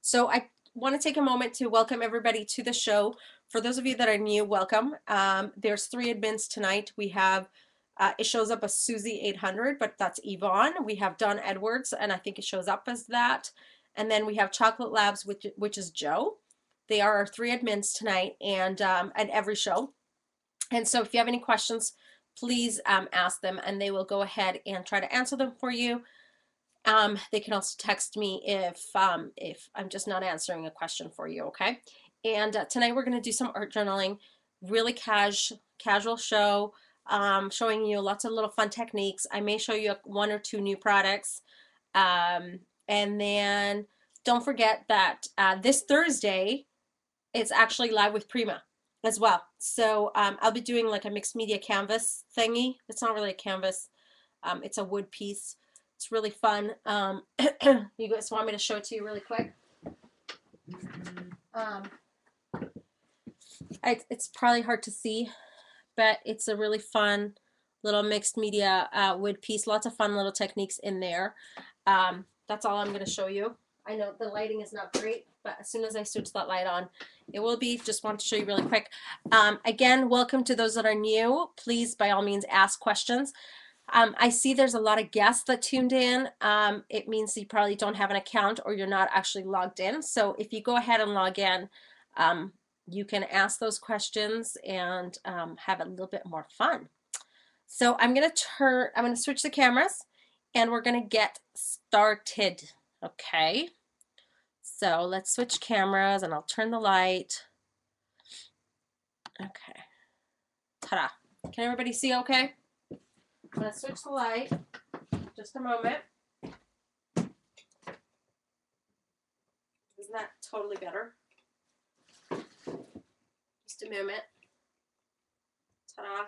So I want to take a moment to welcome everybody to the show. For those of you that are new, welcome. There's three admins tonight. We have, it shows up as Susie 800, but that's Yvonne. We have Don Edwards, and I think it shows up as that. And then we have Chocolate Labs, which is Joe. They are our three admins tonight and at every show. And so if you have any questions, please ask them, and they will go ahead and try to answer them for you. They can also text me if I'm just not answering a question for you, okay? And tonight we're going to do some art journaling, really casual show, showing you lots of little fun techniques. I may show you one or two new products. And then don't forget that this Thursday, it's actually live with Prima as well. So I'll be doing like a mixed media canvas thingy. It's not really a canvas. It's a wood piece. It's really fun. You guys want me to show it to you really quick? It's probably hard to see, but it's a really fun little mixed media wood piece. Lots of fun little techniques in there. That's all I'm going to show you. I know the lighting is not great, but as soon as I switch that light on, it will be. Just want to show you really quick. Again, welcome to those that are new. Please, by all means, ask questions. I see there's a lot of guests that tuned in. It means you probably don't have an account or you're not actually logged in. So if you go ahead and log in, you can ask those questions and have a little bit more fun. So I'm going to switch the cameras and we're going to get started. Okay. So let's switch cameras and I'll turn the light. Okay. Ta-da. Can everybody see okay? I'm going to switch the light. Just a moment. Isn't that totally better? Just a moment. Ta-da.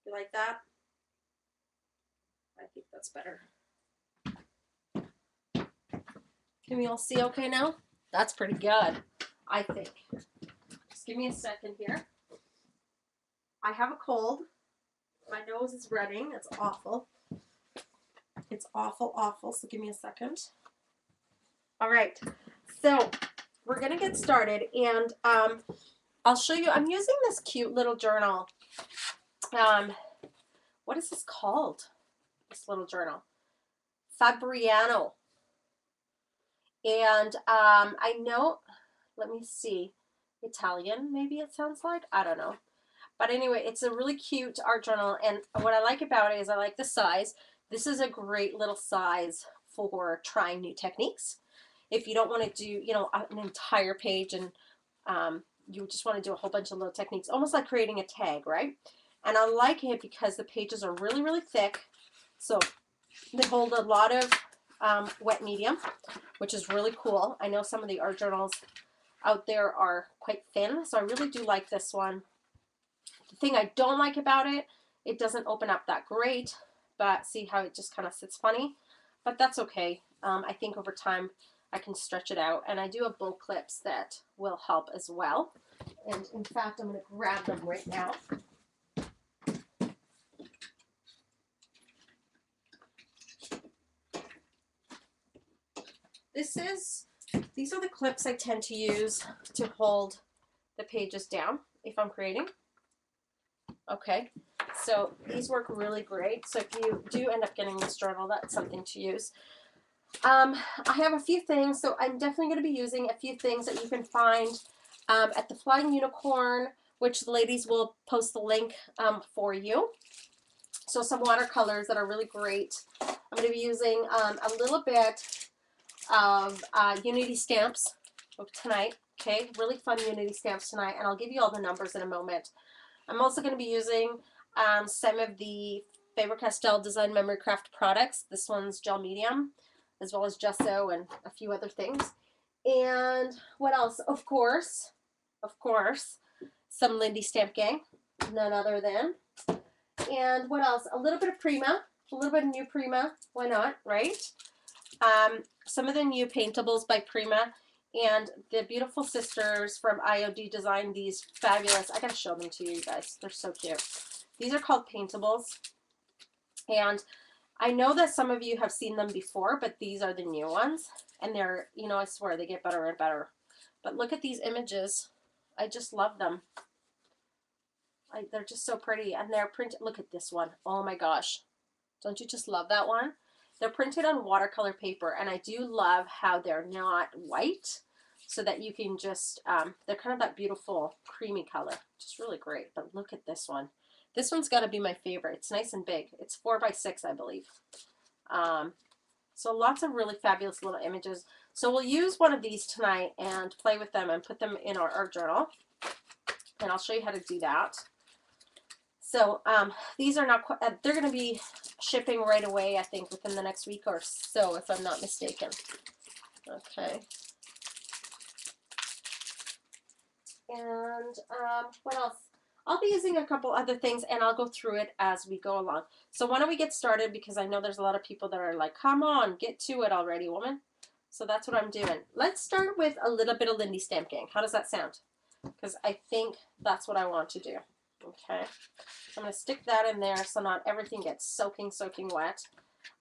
You like that? I think that's better. Can we all see okay now? That's pretty good, I think. Just give me a second here. I have a cold. My nose is running. It's awful. It's awful, awful. So give me a second. All right. So we're going to get started. And I'll show you. I'm using this cute little journal. What is this called? This little journal. Fabriano. And I know, let me see, Italian maybe it sounds like. I don't know. But anyway, it's a really cute art journal, and what I like about it is I like the size. This is a great little size for trying new techniques. If you don't want to do, you know, an entire page and you just want to do a whole bunch of little techniques, almost like creating a tag, right? And I like it because the pages are really, really thick. So they hold a lot of wet medium, which is really cool. I know some of the art journals out there are quite thin, so I really do like this one. The thing I don't like about it, it doesn't open up that great, but see how it just kind of sits funny? But that's okay. I think over time I can stretch it out, and I do have bowl clips that will help as well. And in fact, I'm going to grab them right now. These are the clips I tend to use to hold the pages down if I'm creating. Okay, so these work really great. So if you do end up getting this journal, that's something to use. I have a few things, so I'm definitely going to be using a few things that you can find at the Flying Unicorn, which the ladies will post the link for you. So some watercolors that are really great. I'm going to be using a little bit of Unity stamps tonight. Okay, really fun Unity stamps tonight, and I'll give you all the numbers in a moment. I'm also going to be using some of the Faber-Castell Design Memory Craft products. This one's gel medium, as well as gesso and a few other things. And what else? Of course, some Lindy Stamp Gang, none other than. And what else? A little bit of Prima, a little bit of new Prima. Why not, right? Some of the new paintables by Prima. And the beautiful sisters from IOD designed these fabulous, I gotta show them to you guys. They're so cute. These are called paintables. And I know that some of you have seen them before, but these are the new ones. And they're, you know, I swear they get better and better. But look at these images. I just love them. They're just so pretty, and they're printed. Look at this one. Oh my gosh. Don't you just love that one? They're printed on watercolor paper, and I do love how they're not white, so that you can just, they're kind of that beautiful creamy color. Just really great. But look at this one. This one's got to be my favorite. It's nice and big. It's 4 by 6, I believe. So lots of really fabulous little images. So we'll use one of these tonight and play with them and put them in our art journal. And I'll show you how to do that. So these are not quite, they're going to be shipping right away, I think, within the next week or so, if I'm not mistaken. Okay. And what else? I'll be using a couple other things, and I'll go through it as we go along. So why don't we get started, because I know there's a lot of people that are like, come on, get to it already, woman. So that's what I'm doing. Let's start with a little bit of Lindy Stamp Gang. How does that sound? Because I think that's what I want to do. Okay. I'm going to stick that in there so not everything gets soaking wet.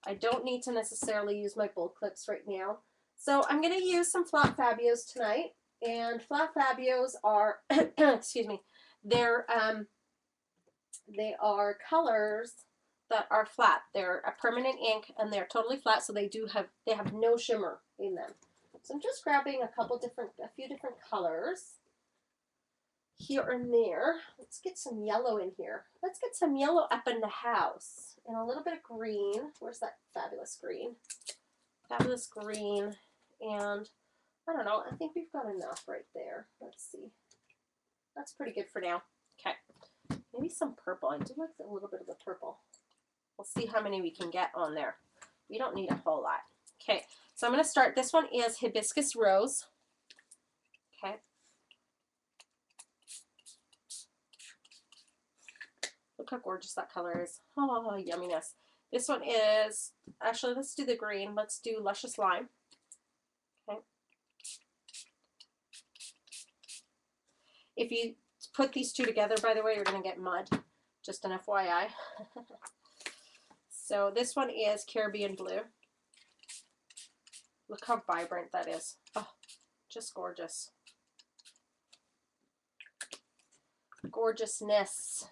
I don't need to necessarily use my bowl clips right now. So I'm going to use some Flat Fabios tonight. And Flat Fabios are, excuse me, they are colors that are flat. They're a permanent ink, and they're totally flat, so they have no shimmer in them. So I'm just grabbing a few different colors here and there. Let's get some yellow in here. Let's get some yellow up in the house, and a little bit of green. Where's that fabulous green? Fabulous green, and I don't know, I think we've got enough right there. Let's see. That's pretty good for now. Okay. Maybe some purple. I do like a little bit of the purple. We'll see how many we can get on there. We don't need a whole lot. Okay. So I'm going to start. This one is Hibiscus Rose. Okay. Look how gorgeous that color is. Oh, yumminess. This one is, actually, let's do the green. Let's do Luscious Lime. Okay. If you put these two together, by the way, you're going to get mud. Just an FYI. So this one is Caribbean Blue. Look how vibrant that is. Oh, just gorgeous. Gorgeousness.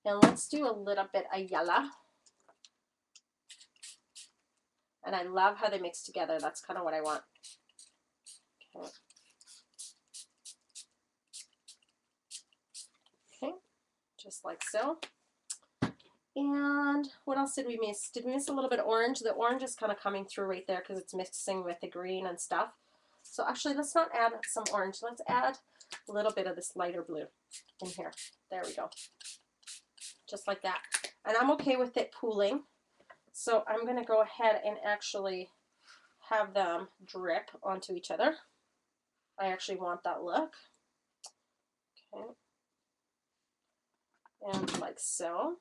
And let's do a little bit of yellow. And I love how they mix together. That's kind of what I want. Okay. Okay, just like so. And what else did we miss? Did we miss a little bit of orange? The orange is kind of coming through right there because it's mixing with the green and stuff. So actually, let's not add some orange. Let's add a little bit of this lighter blue in here. There we go. Just like that. And I'm okay with it pooling. So I'm going to go ahead and actually have them drip onto each other. I actually want that look. Okay. And like so.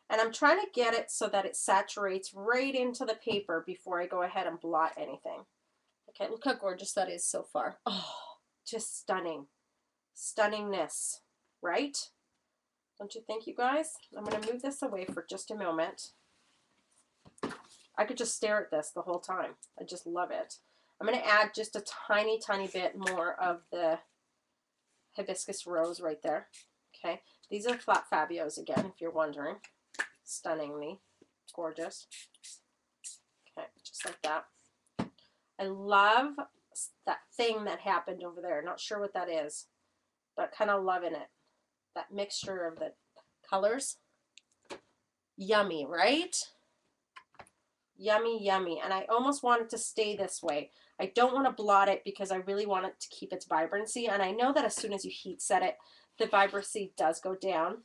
And I'm trying to get it so that it saturates right into the paper before I go ahead and blot anything. Okay, look how gorgeous that is so far. Oh, just stunning. Stunningness, right? Don't you think, you guys? I'm going to move this away for just a moment. I could just stare at this the whole time. I just love it. I'm going to add just a tiny, tiny bit more of the Hibiscus Rose right there. Okay, these are Flat Fabios again, if you're wondering. Stunningly gorgeous. Okay, just like that. I love that thing that happened over there. Not sure what that is, but kind of loving it. That mixture of the colors. Yummy, right? Yummy, yummy. And I almost want it to stay this way. I don't want to blot it because I really want it to keep its vibrancy. And I know that as soon as you heat set it, the vibrancy does go down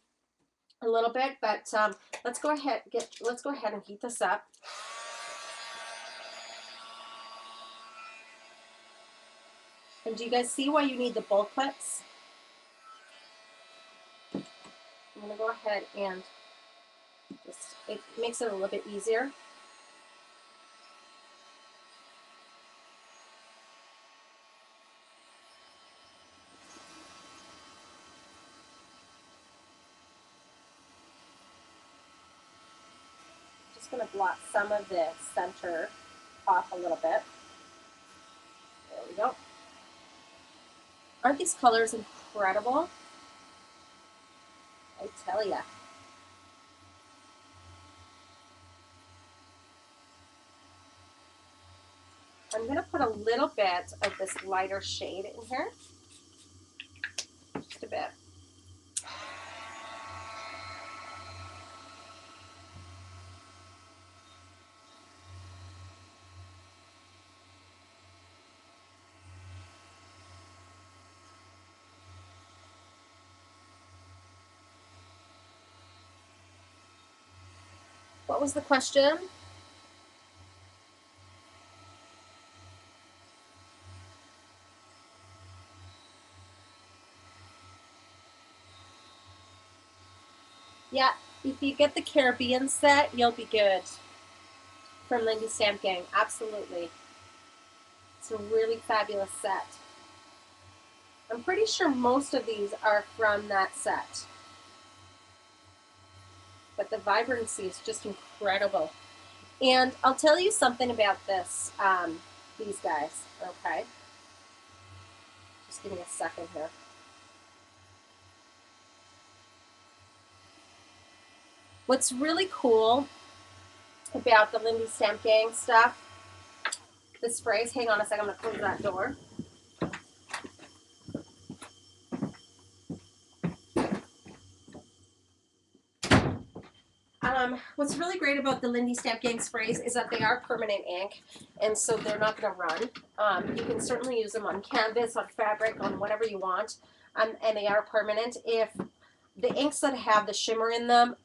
a little bit. But let's go ahead and heat this up. And do you guys see why you need the bowl clips? I'm going to go ahead and just, it makes it a little bit easier. Just going to blot some of the center off a little bit. go. Aren't these colors incredible? I tell ya. I'm going to put a little bit of this lighter shade in here. Just a bit. What was the question? Yeah, if you get the Caribbean set, you'll be good. From Lindy Stamp Gang, absolutely. It's a really fabulous set. I'm pretty sure most of these are from that set. But the vibrancy is just incredible. And I'll tell you something about this, these guys, okay? Just give me a second here. What's really cool about the Lindy Stamp Gang stuff, the sprays, hang on a second, I'm gonna close that door. What's really great about the Lindy Stamp Gang sprays is that they are permanent ink, and so they're not going to run. You can certainly use them on canvas, on fabric, on whatever you want, and they are permanent. If the inks that have the shimmer in them,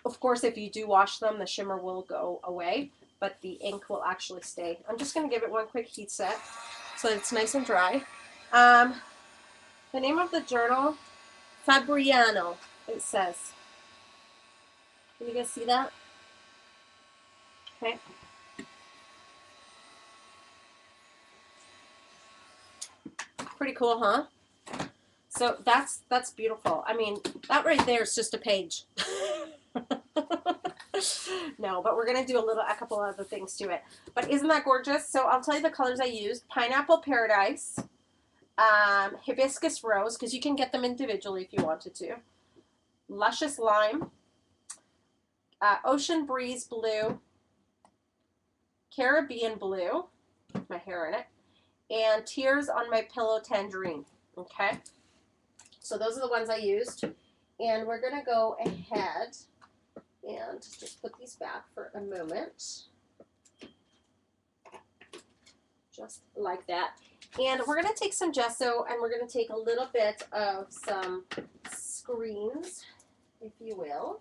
of course, if you do wash them, the shimmer will go away, but the ink will actually stay. I'm just going to give it one quick heat set so that it's nice and dry. The name of the journal, Fabriano, it says. Can you guys see that? Okay. Pretty cool, huh? So that's beautiful. I mean, that right there is just a page. No, but we're going to do a couple other things to it. But isn't that gorgeous? So I'll tell you the colors I used. Pineapple Paradise, Hibiscus Rose, because you can get them individually if you wanted to. Luscious Lime, Ocean Breeze Blue, Caribbean Blue, with my hair in it, and Tears on My Pillow Tangerine. Okay, so those are the ones I used, and we're going to go ahead and just put these back for a moment, just like that. And we're going to take some gesso, and we're going to take a little bit of some screens, if you will.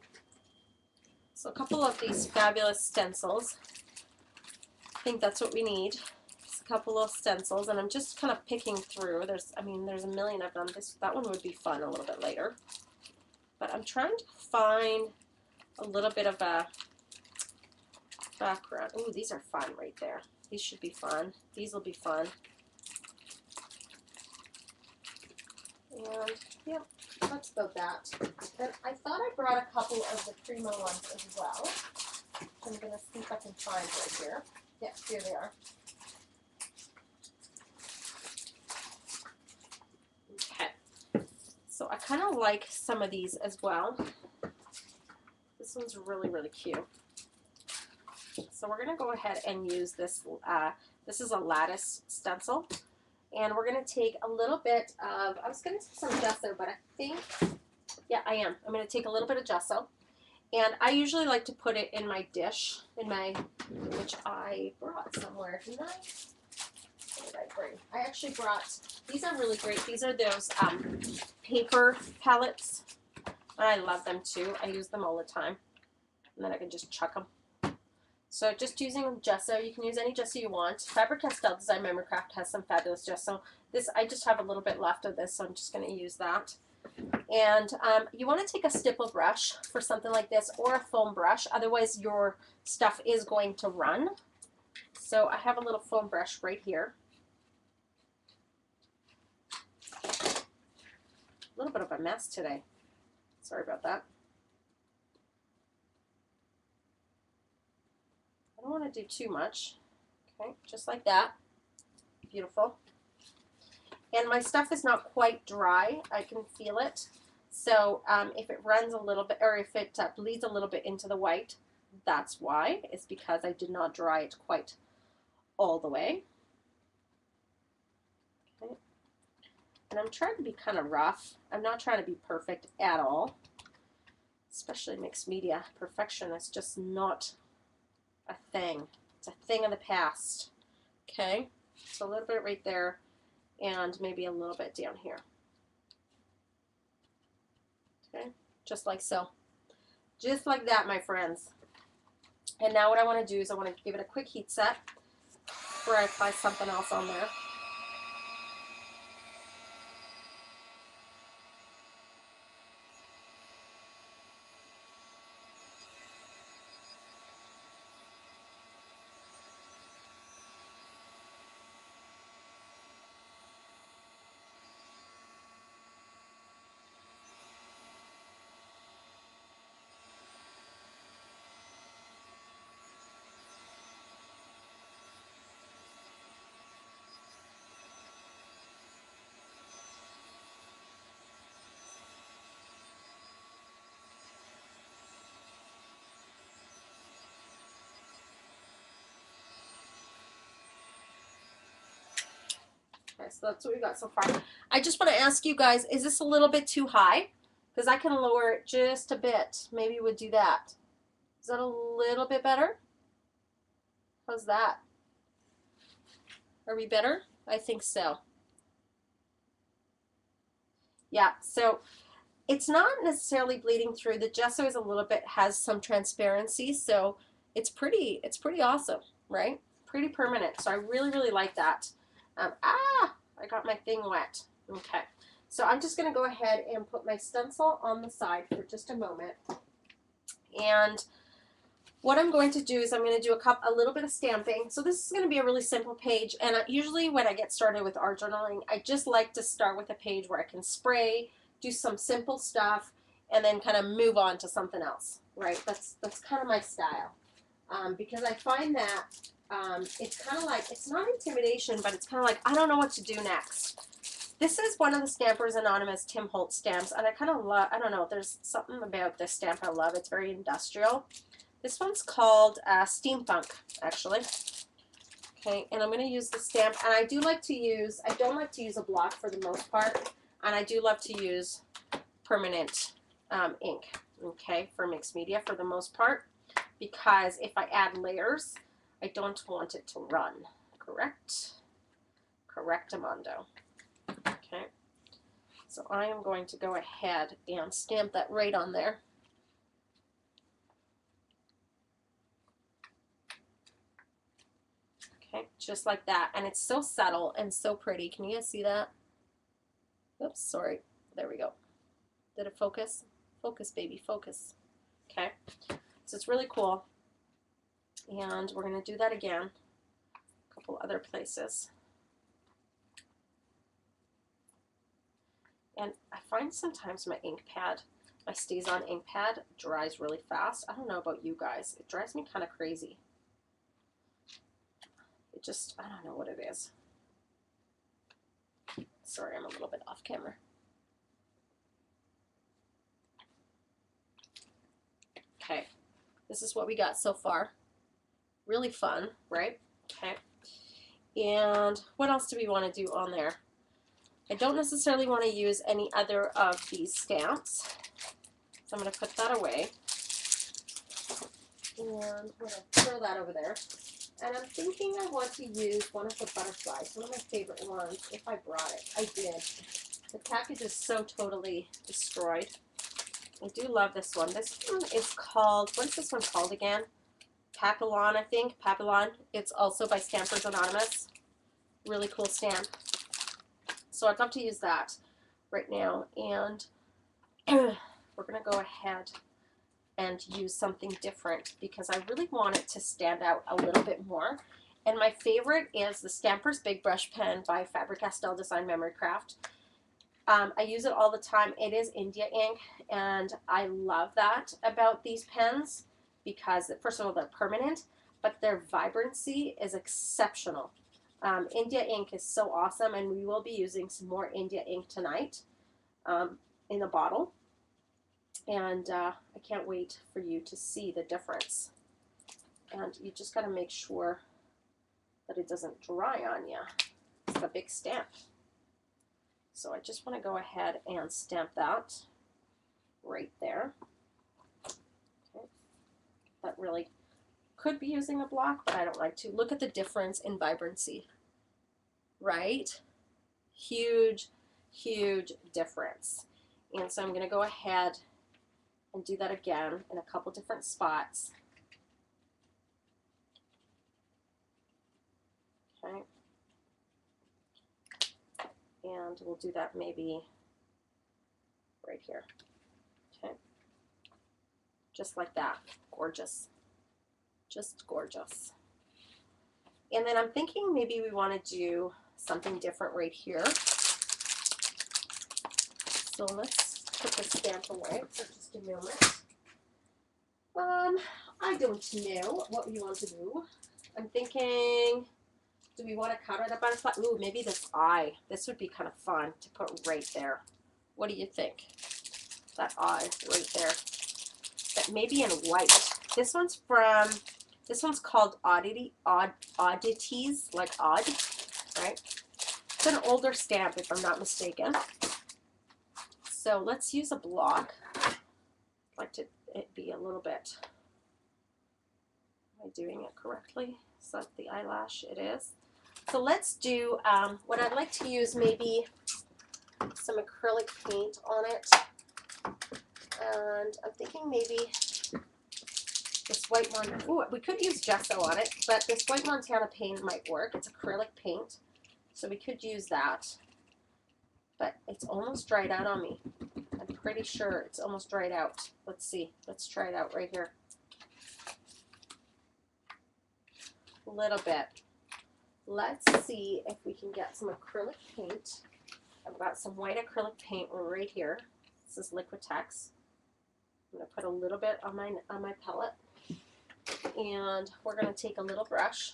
So a couple of these fabulous stencils. I think that's what we need. Just a couple of stencils, and I'm just kind of picking through. There's a million of them. That one would be fun a little bit later. But I'm trying to find a little bit of a background. Ooh, these are fun right there. These should be fun. These will be fun. And, yep, that's about that. And I thought I brought a couple of the Primo ones as well. I'm going to see if I can find right here. Yes, here they are. Okay. So I kind of like some of these as well. This one's really, really cute. So we're going to go ahead and use this. This is a lattice stencil. And we're going to take a little bit of, I was going to take some gesso, but I think, yeah, I am. I'm going to take a little bit of gesso. And I usually like to put it in my dish, which I brought somewhere, didn't I? What did I bring? I actually brought, these are really great. These are those paper palettes. And I love them too. I use them all the time. And then I can just chuck them. So just using gesso, you can use any gesso you want. Faber-Castell Design Memory Craft has some fabulous gesso. This, I just have a little bit left of this, so I'm just going to use that. And you want to take a stipple brush for something like this, or a foam brush. Otherwise, your stuff is going to run. So I have a little foam brush right here. A little bit of a mess today. Sorry about that. I don't want to do too much. Okay, just like that. Beautiful. And my stuff is not quite dry. I can feel it. So if it runs a little bit, or if it bleeds a little bit into the white, that's why. It's because I did not dry it quite all the way. Okay. And I'm trying to be kind of rough. I'm not trying to be perfect at all. Especially mixed media. Perfection is just not a thing. It's a thing of the past. Okay, so a little bit right there, and maybe a little bit down here. Okay, just like so. Just like that, my friends. And now what I want to do is I want to give it a quick heat set before I apply something else on there. Okay, so that's what we got so far. I just want to ask you guys, is this a little bit too high? Because I can lower it just a bit. Maybe we'll do that. Is that a little bit better? How's that? Are we better? I think so. Yeah, so it's not necessarily bleeding through. The gesso is a little bit, has some transparency, so it's pretty awesome, right? Pretty permanent. So I really, really like that. I got my thing wet. Okay, so I'm just going to go ahead and put my stencil on the side for just a moment. And what I'm going to do is I'm going to do a little bit of stamping. So this is going to be a really simple page. And usually when I get started with art journaling, I just like to start with a page where I can spray, do some simple stuff, and then kind of move on to something else, right? That's kind of my style. Because I find that it's kind of like, it's not intimidation, but it's kind of like, I don't know what to do next. This is one of the Stampers Anonymous Tim Holtz stamps, and I kind of love, I don't know, there's something about this stamp I love. It's very industrial. This one's called Steampunk, actually. Okay, and I'm going to use the stamp, and I do like to use, I don't like to use a block for the most part, and I do love to use permanent ink, okay, for mixed media for the most part, because if I add layers, I don't want it to run, correct? Correctamundo. Okay, so I am going to go ahead and stamp that right on there. Okay, just like that, and it's so subtle and so pretty. Can you guys see that? Oops, sorry. There we go. Did it focus? Focus, baby, focus. Okay, so it's really cool, and we're going to do that again a couple other places. And I find sometimes my ink pad, my StazOn ink pad dries really fast. I don't know about you guys. It drives me kind of crazy. It just, I don't know what it is. Sorry, I'm a little bit off camera. Okay, this is what we got so far. Really fun, right? Okay. And what else do we want to do on there? I don't necessarily want to use any other of these stamps, so I'm going to put that away. And I'm going to throw that over there. And I'm thinking I want to use one of the butterflies, one of my favorite ones, if I brought it. I did. The package is so totally destroyed. I do love this one. This one is called, what is this one called again? Papillon, I think. Papillon. It's also by Stampers Anonymous. Really cool stamp. So I'd love to use that right now. And we're going to go ahead and use something different because I really want it to stand out a little bit more. And my favorite is the Stampers Big Brush Pen by Faber-Castell Design Memory Craft. I use it all the time. It is India ink, and I love that about these pens because, first of all, they're permanent, but their vibrancy is exceptional. India ink is so awesome, and we will be using some more India ink tonight in the bottle. And I can't wait for you to see the difference. And you just got to make sure that it doesn't dry on you. It's a big stamp. So I just want to go ahead and stamp that right there. Okay. That really could be using a block, but I don't like to. Look at the difference in vibrancy, right? Huge, huge difference. And so I'm going to go ahead and do that again in a couple different spots. Okay. And we'll do that maybe right here. Okay. Just like that. Gorgeous. Just gorgeous. And then I'm thinking maybe we want to do something different right here. So let's put the stamp away for just a moment. I don't know what we want to do. I'm thinking, do we want to cut it up on a spot? Ooh, maybe this eye. This would be kind of fun to put right there. What do you think? That eye right there. But maybe in white. This one's called Oddities, like odd, right? It's an older stamp, if I'm not mistaken. So let's use a block. I'd like it be a little bit. Am I doing it correctly? Is that the eyelash? It is. So let's do, what I'd like to use, maybe some acrylic paint on it. And I'm thinking maybe this white Montana, ooh, we could use gesso on it, but this white Montana paint might work. It's acrylic paint, so we could use that. But it's almost dried out on me. I'm pretty sure it's almost dried out. Let's see. Let's try it out right here. A little bit. Let's see if we can get some acrylic paint. I've got some white acrylic paint right here. This is Liquitex. I'm going to put a little bit on my palette. And we're going to take a little brush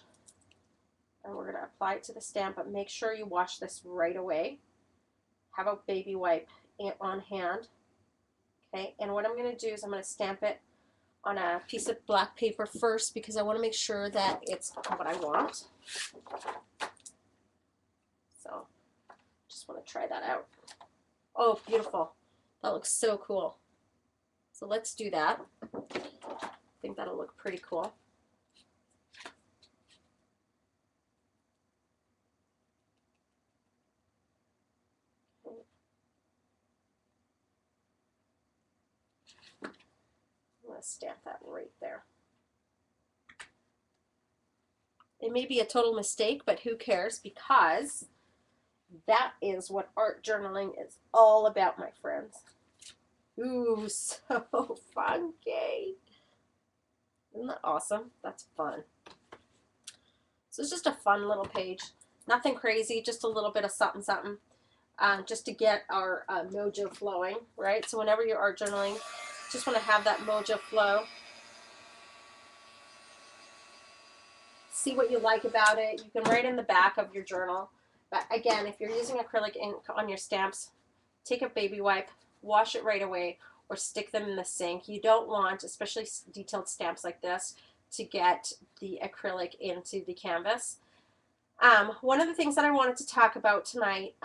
and we're going to apply it to the stamp, but make sure you wash this right away. Have a baby wipe on hand. Okay, and what I'm going to do is I'm going to stamp it on a piece of black paper first because I want to make sure that it's what I want. So just want to try that out. Oh, beautiful. That looks so cool. So let's do that. I think that'll look pretty cool. I'm going to stamp that right there. It may be a total mistake, but who cares, because that is what art journaling is all about, my friends. Ooh, so funky. Isn't that awesome? That's fun. So it's just a fun little page. Nothing crazy, just a little bit of something, something, just to get our mojo flowing, right? So whenever you're art journaling, just want to have that mojo flow. See what you like about it. You can write in the back of your journal. But again, if you're using acrylic ink on your stamps, take a baby wipe, wash it right away, or stick them in the sink. You don't want, especially detailed stamps like this, to get the acrylic into the canvas. One of the things that I wanted to talk about tonight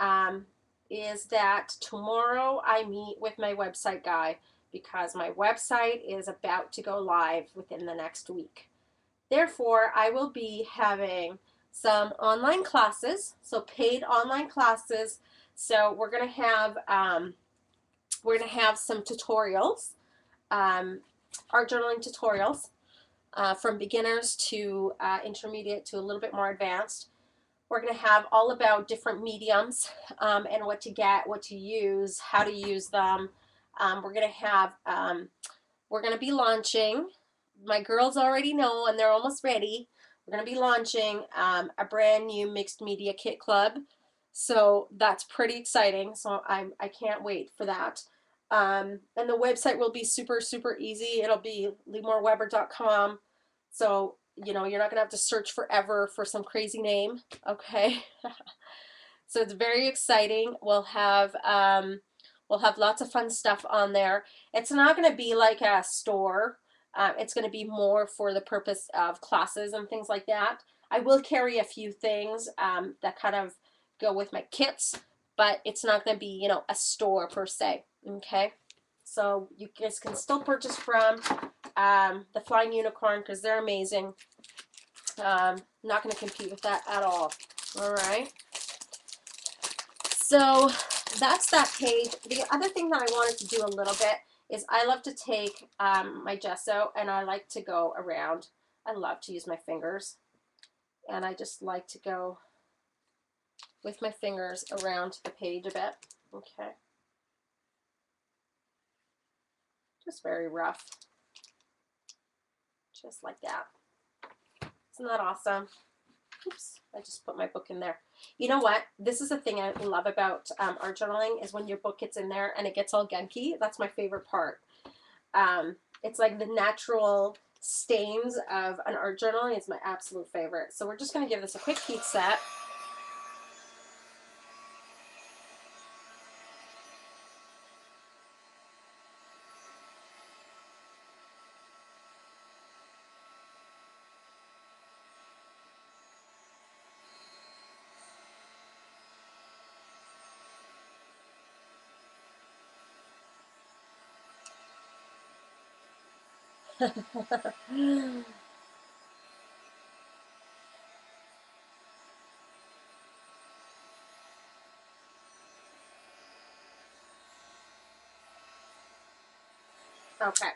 is that tomorrow I meet with my website guy because my website is about to go live within the next week. Therefore, I will be having some online classes, so paid online classes. So we're going to have some tutorials, art journaling tutorials, from beginners to intermediate to a little bit more advanced. We're going to have all about different mediums and what to get, what to use, how to use them. We're going to be launching. My girls already know and they're almost ready. We're going to be launching a brand new mixed media kit club. So that's pretty exciting. So I can't wait for that. And the website will be super, super easy. It'll be limorweber.com. So you know, you're not gonna have to search forever for some crazy name, okay? So it's very exciting. We'll have lots of fun stuff on there. It's not going to be like a store. It's going to be more for the purpose of classes and things like that. I will carry a few things that kind of go with my kits, but it's not going to be, you know, a store per se. Okay, so you guys can still purchase from the Flying Unicorn because they're amazing. Not going to compete with that at all. All right. So that's that page. The other thing that I wanted to do a little bit is I love to take my gesso and I like to go around. I love to use my fingers, and I just like to go with my fingers around the page a bit. Okay. Just very rough. Just like that. Isn't that awesome? Oops, I just put my book in there. You know what? This is the thing I love about art journaling is when your book gets in there and it gets all gunky. That's my favorite part. It's like the natural stains of an art journaling is my absolute favorite. So we're just going to give this a quick heat set. Okay,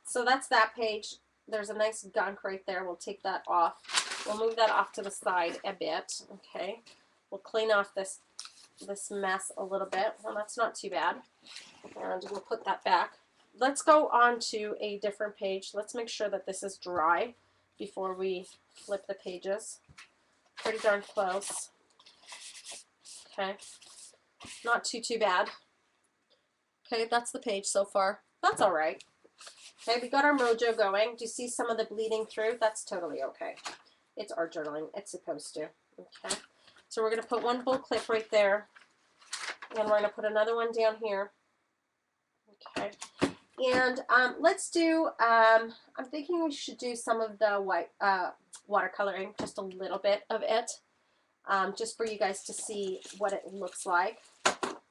so that's that page. There's a nice gunk right there. We'll take that off. We'll move that off to the side a bit. Okay, we'll clean off this mess a little bit. Well, that's not too bad. And we'll put that back. Let's go on to a different page. Let's make sure that this is dry before we flip the pages. Pretty darn close. Okay, not too bad. Okay, that's the page so far. That's all right. Okay, we got our mojo going. Do you see some of the bleeding through? That's totally okay. It's art journaling. It's supposed to. Okay, so we're going to put one bull clip right there, and we're going to put another one down here. Okay, and let's do, I'm thinking we should do some of the white watercoloring, just a little bit of it, just for you guys to see what it looks like.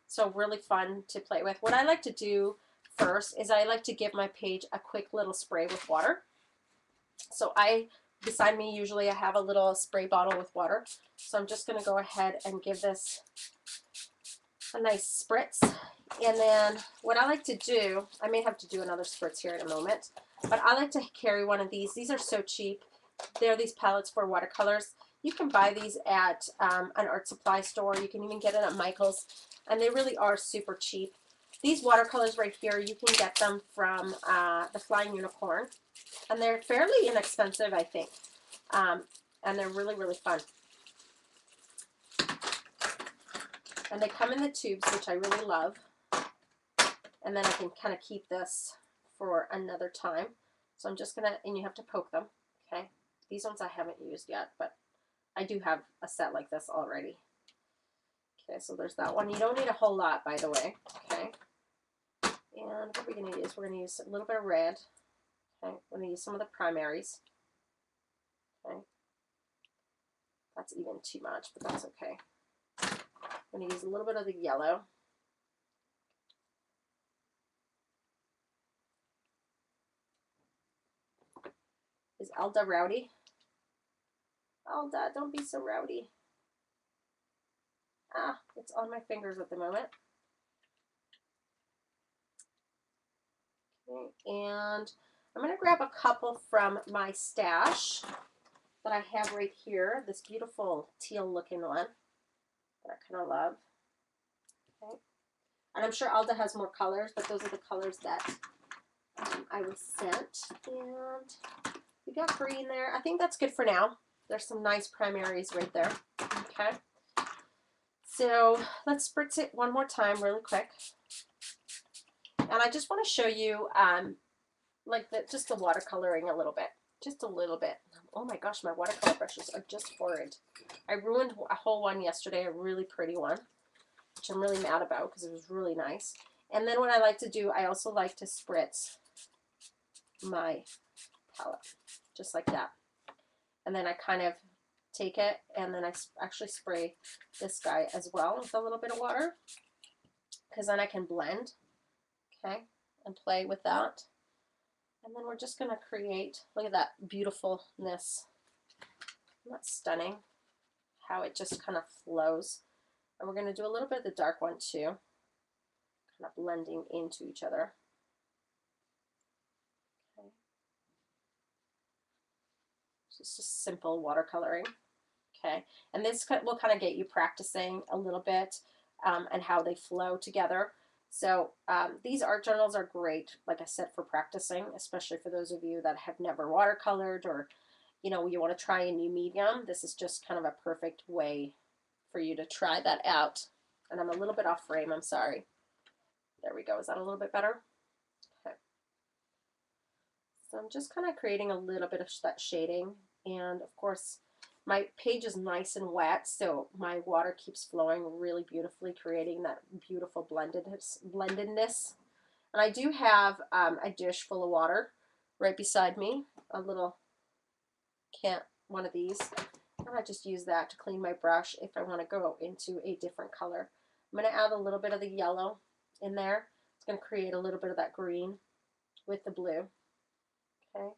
So really fun to play with. What I like to do first is I like to give my page a quick little spray with water. So beside me, usually I have a little spray bottle with water. So I'm just going to go ahead and give this a nice spritz. And then what I like to do, I may have to do another spritz here in a moment, but I like to carry one of these. These are so cheap. They're these palettes for watercolors. You can buy these at an art supply store. You can even get it at Michael's, and they really are super cheap. These watercolors right here, you can get them from the Flying Unicorn, and they're fairly inexpensive, I think, and they're really, really fun. And they come in the tubes, which I really love, and then I can kind of keep this for another time. So I'm just gonna, and you have to poke them, okay? These ones I haven't used yet, but I do have a set like this already. Okay, so there's that one. You don't need a whole lot, by the way, okay? And what are we going to use? We're going to use a little bit of red. Okay, we're going to use some of the primaries. Okay, that's even too much, but that's okay. I'm going to use a little bit of the yellow. Is Elda rowdy? Elda, don't be so rowdy. Ah, it's on my fingers at the moment. Okay, and I'm going to grab a couple from my stash that I have right here. This beautiful teal looking one that I kind of love. Okay, and I'm sure Alda has more colors, but those are the colors that I was sent. And we got green there. I think that's good for now. There's some nice primaries right there. Okay, so let's spritz it one more time really quick. And I just want to show you like just the watercoloring a little bit. just a little bit. Oh my gosh, my watercolor brushes are just horrid. I ruined a whole one yesterday, a really pretty one, which I'm really mad about because it was really nice. And then what I like to do, I also like to spritz my palette, just like that. And then I kind of take it and then I actually spray this guy as well with a little bit of water, because then I can blend, okay, and play with that. And then we're just going to create, look at that beautifulness. Isn't that stunning? How it just kind of flows. And we're going to do a little bit of the dark one too, kind of blending into each other. Okay. So it's just simple watercoloring. Okay, and this will kind of get you practicing a little bit and how they flow together. So these art journals are great, like I said, for practicing, especially for those of you that have never watercolored, or you know, you want to try a new medium. This is just kind of a perfect way for you to try that out. And I'm a little bit off frame, I'm sorry. There we go. Is that a little bit better? Okay. So I'm just kind of creating a little bit of that shading, and of course my page is nice and wet, so my water keeps flowing really beautifully, creating that beautiful blendedness. And I do have a dish full of water right beside me, a little one of these, and I just use that to clean my brush if I want to go into a different color. I'm going to add a little bit of the yellow in there. It's going to create a little bit of that green with the blue. Okay.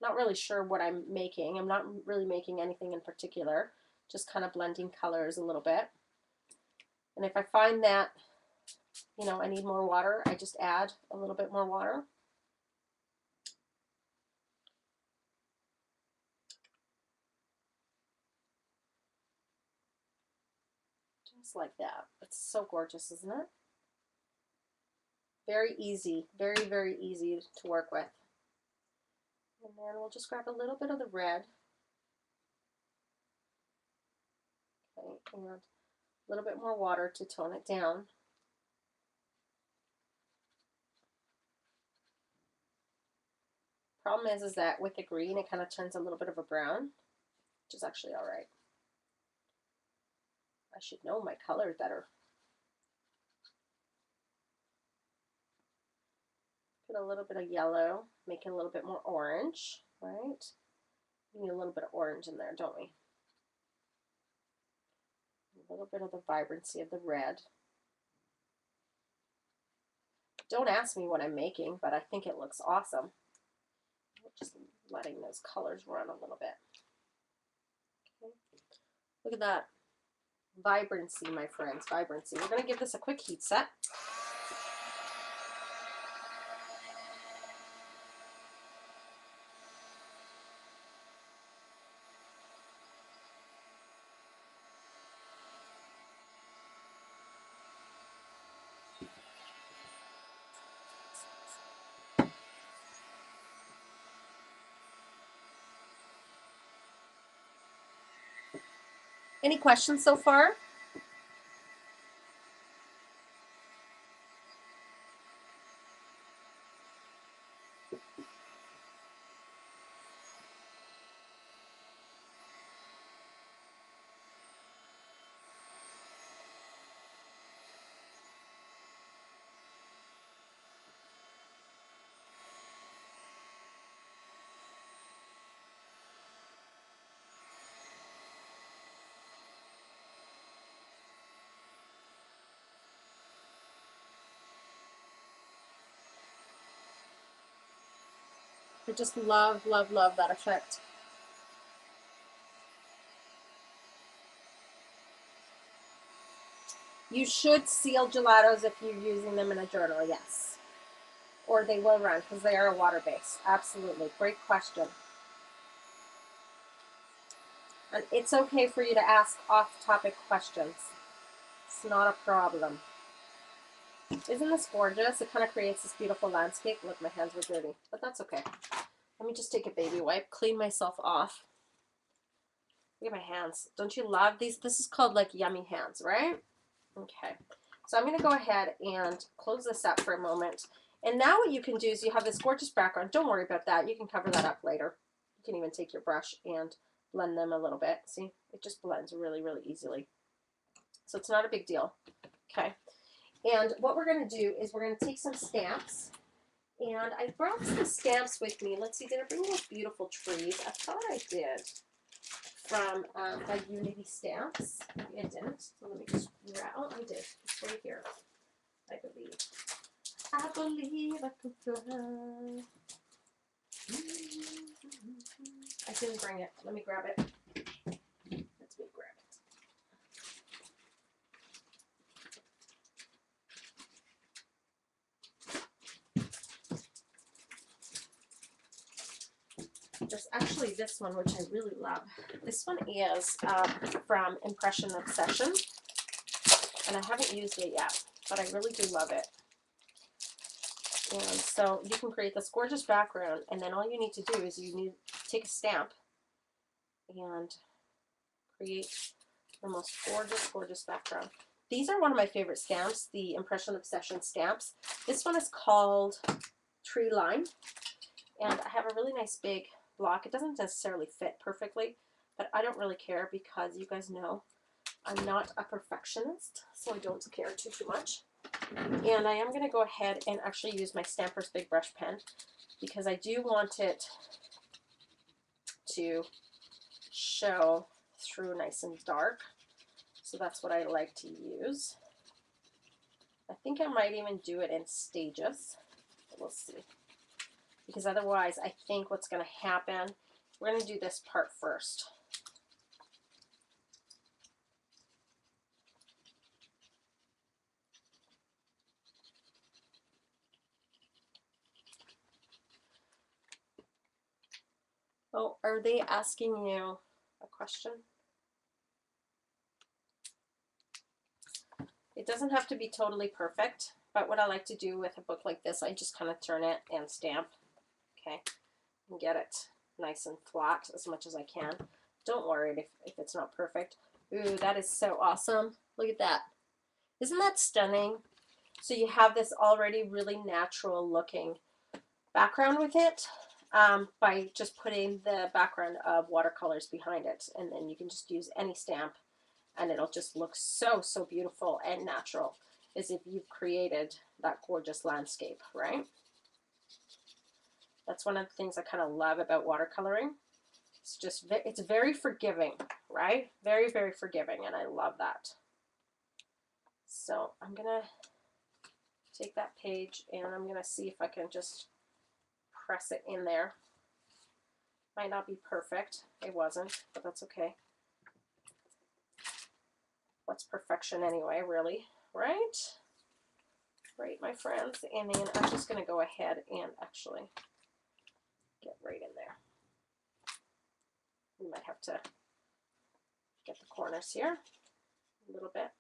Not really sure what I'm making. I'm not really making anything in particular, just kind of blending colors a little bit. And if I find that, you know, I need more water, I just add a little bit more water. Just like that. It's so gorgeous, isn't it? Very easy, very, very easy to work with. And then we'll just grab a little bit of the red. Okay, and a little bit more water to tone it down. Problem is that with the green, it kind of turns a little bit of a brown, which is actually all right. I should know my color better. Put a little bit of yellow, make it a little bit more orange, right? We need a little bit of orange in there, don't we? A little bit of the vibrancy of the red. Don't ask me what I'm making, but I think it looks awesome. Just letting those colors run a little bit. Okay. Look at that. Vibrancy, my friends, vibrancy. We're going to give this a quick heat set. Any questions so far? I just love, love, love that effect. You should seal gelatos if you're using them in a journal, yes. Or they will run because they are a water base. Absolutely. Great question. And it's okay for you to ask off-topic questions. It's not a problem. Isn't this gorgeous? It kind of creates this beautiful landscape. Look, my hands were dirty, but that's okay. Let me just take a baby wipe, clean myself off. Look at my hands. Don't you love these? This is called like yummy hands, right? Okay. So I'm going to go ahead and close this up for a moment. And now what you can do is you have this gorgeous background. Don't worry about that. You can cover that up later. You can even take your brush and blend them a little bit. See, it just blends really, really easily. So it's not a big deal. Okay. And what we're going to do is we're going to take some stamps. And I brought some stamps with me. Let's see, did I bring those beautiful trees? I thought I did. From my Unity stamps. Maybe I didn't. So let me just grab. Oh, I did. It's right here. I believe. I believe I can fly. I didn't bring it. Let me grab it. Let's me grab it. There's actually this one, which I really love. This one is from Impression Obsession, and I haven't used it yet, but I really do love it. And so you can create this gorgeous background, and then all you need to do is you need to take a stamp and create the most gorgeous, gorgeous background. These are one of my favorite stamps, the Impression Obsession stamps. This one is called Tree Line, and I have a really nice big block. It doesn't necessarily fit perfectly, but I don't really care because you guys know I'm not a perfectionist, so I don't care too much. And I am going to go ahead and actually use my Stampers Big Brush pen because I do want it to show through nice and dark. So that's what I like to use. I think I might even do it in stages. We'll see. Because otherwise, I think what's going to happen, we're going to do this part first. Oh, are they asking you a question? It doesn't have to be totally perfect, but what I like to do with a book like this, I just kind of turn it and stamp, okay, and get it nice and flat as much as I can. Don't worry if it's not perfect. Ooh, that is so awesome. Look at that. Isn't that stunning? So you have this already really natural looking background with it. By just putting the background of watercolors behind it, and then you can just use any stamp and it'll just look so, so beautiful and natural, as if you've created that gorgeous landscape, right? That's one of the things I kind of love about watercoloring. It's just, it's very forgiving, right? Very, very forgiving, and I love that. So I'm gonna take that page and I'm gonna see if I can just press it in there. Might not be perfect. It wasn't, but that's okay. What's perfection anyway, really, right? Right, my friends. And then I'm just going to go ahead and actually get right in there. We might have to get the corners here a little bit,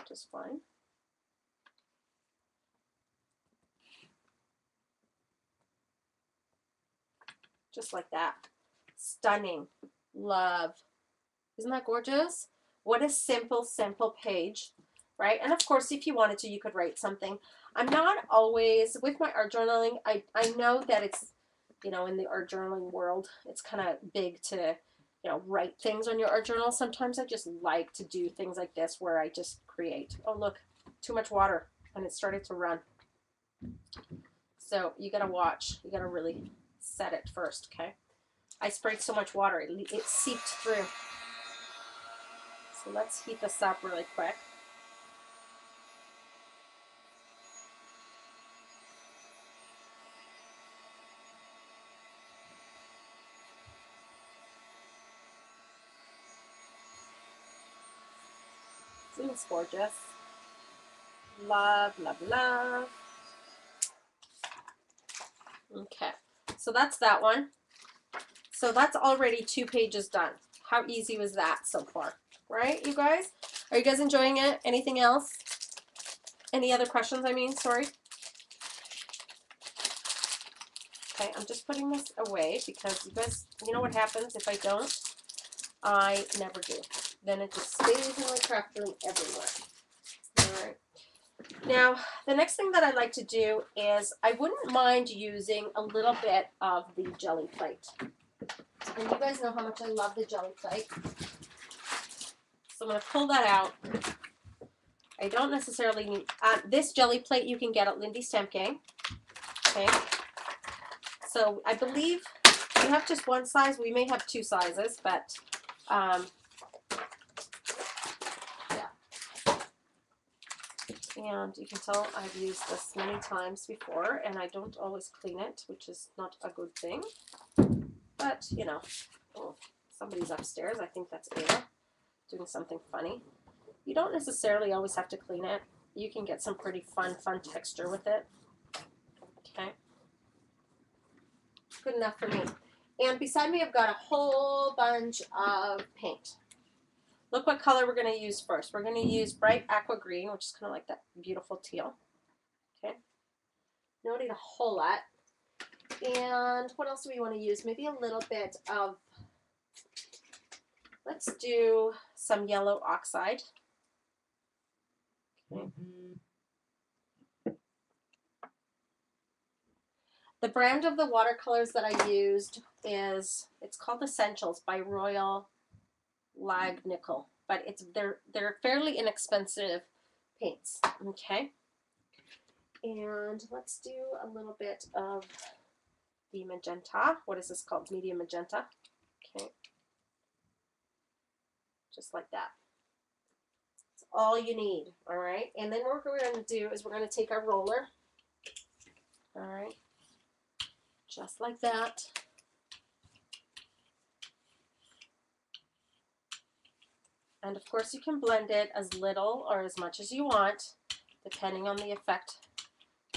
just fine. Just like that. Stunning. Love. Isn't that gorgeous? What a simple, simple page, right? And of course, if you wanted to, you could write something. I'm not always, with my art journaling, I know that it's, you know, in the art journaling world, it's kind of big to, you know, write things on your art journal. Sometimes I just like to do things like this where I just create. Oh, look, too much water, and it started to run. So you got to watch. You got to really set it first, okay? I sprayed so much water, it seeped through. So let's heat this up really quick. Isn't this gorgeous? Love, love, love. Okay, so that's that one. So that's already 2 pages done. How easy was that so far? Right, you guys? Are you guys enjoying it? Anything else? Any other questions, I mean, sorry. Okay, I'm just putting this away because you guys, you know what happens if I don't? I never do. Then it just stays in my craft room everywhere. All right. Now, the next thing that I like to do is I wouldn't mind using a little bit of the jelly plate. And you guys know how much I love the jelly plate. So I'm going to pull that out. I don't necessarily need, this jelly plate you can get at Lindy Stamp Gang. Okay. So I believe we have just one size. We may have two sizes, but yeah. And you can tell I've used this many times before, and I don't always clean it, which is not a good thing. But, you know, oh, somebody's upstairs. I think that's Ava doing something funny. You don't necessarily always have to clean it. You can get some pretty fun texture with it. Okay. Good enough for me. And beside me, I've got a whole bunch of paint. Look what color we're going to use first. We're going to use bright aqua green, which is kind of like that beautiful teal. Okay. You don't need a whole lot. And what else do we want to use? Maybe a little bit of, let's do some yellow oxide. Okay. The brand of the watercolors that I used is, it's called Essentials by Royal Lag Nickel, but they're fairly inexpensive paints. Okay. And let's do a little bit of the magenta. What is this called? Medium magenta. Okay. Just like that. That's all you need. All right. And then what we're going to do is we're going to take our roller. All right. Just like that. And of course you can blend it as little or as much as you want, depending on the effect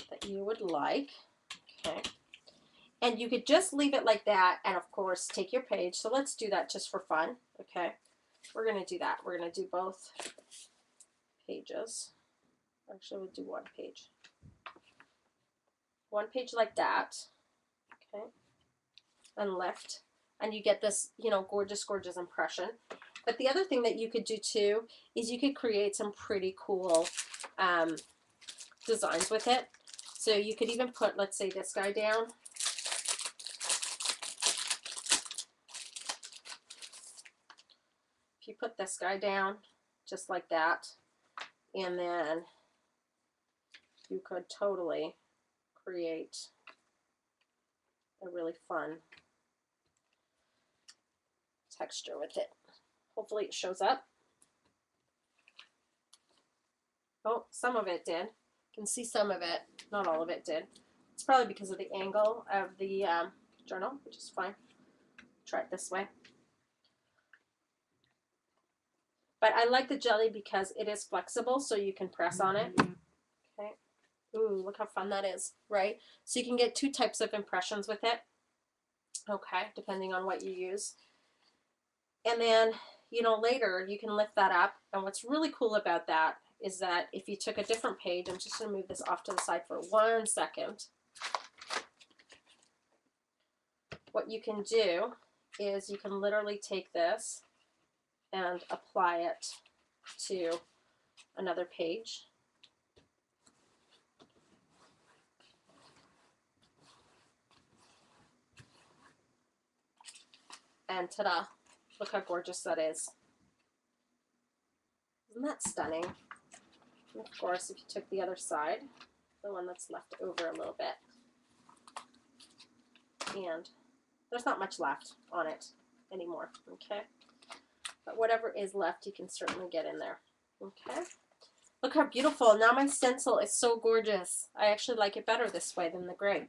that you would like. Okay. And you could just leave it like that and of course take your page. So let's do that just for fun. Okay. We're going to do that. We're going to do both pages. Actually, we'll do one page. One page like that. Okay. And lift. And you get this, you know, gorgeous, gorgeous impression. But the other thing that you could do too is you could create some pretty cool designs with it. So you could even put, let's say, this guy down. If you put this guy down, just like that, and then you could totally create a really fun texture with it. Hopefully it shows up. Oh, some of it did. You can see some of it. Not all of it did. It's probably because of the angle of the journal, which is fine. Try it this way. But I like the jelly because it is flexible, so you can press on it. Okay. Ooh, look how fun that is, right? So you can get two types of impressions with it. Okay, depending on what you use. And then, you know, later you can lift that up. And what's really cool about that is that if you took a different page, I'm just going to move this off to the side for 1 second. What you can do is you can literally take this and apply it to another page. And ta-da, look how gorgeous that is. Isn't that stunning? And of course, if you took the other side, the one that's left over a little bit, and there's not much left on it anymore, okay? But whatever is left, you can certainly get in there, okay? Look how beautiful. Now my stencil is so gorgeous. I actually like it better this way than the gray.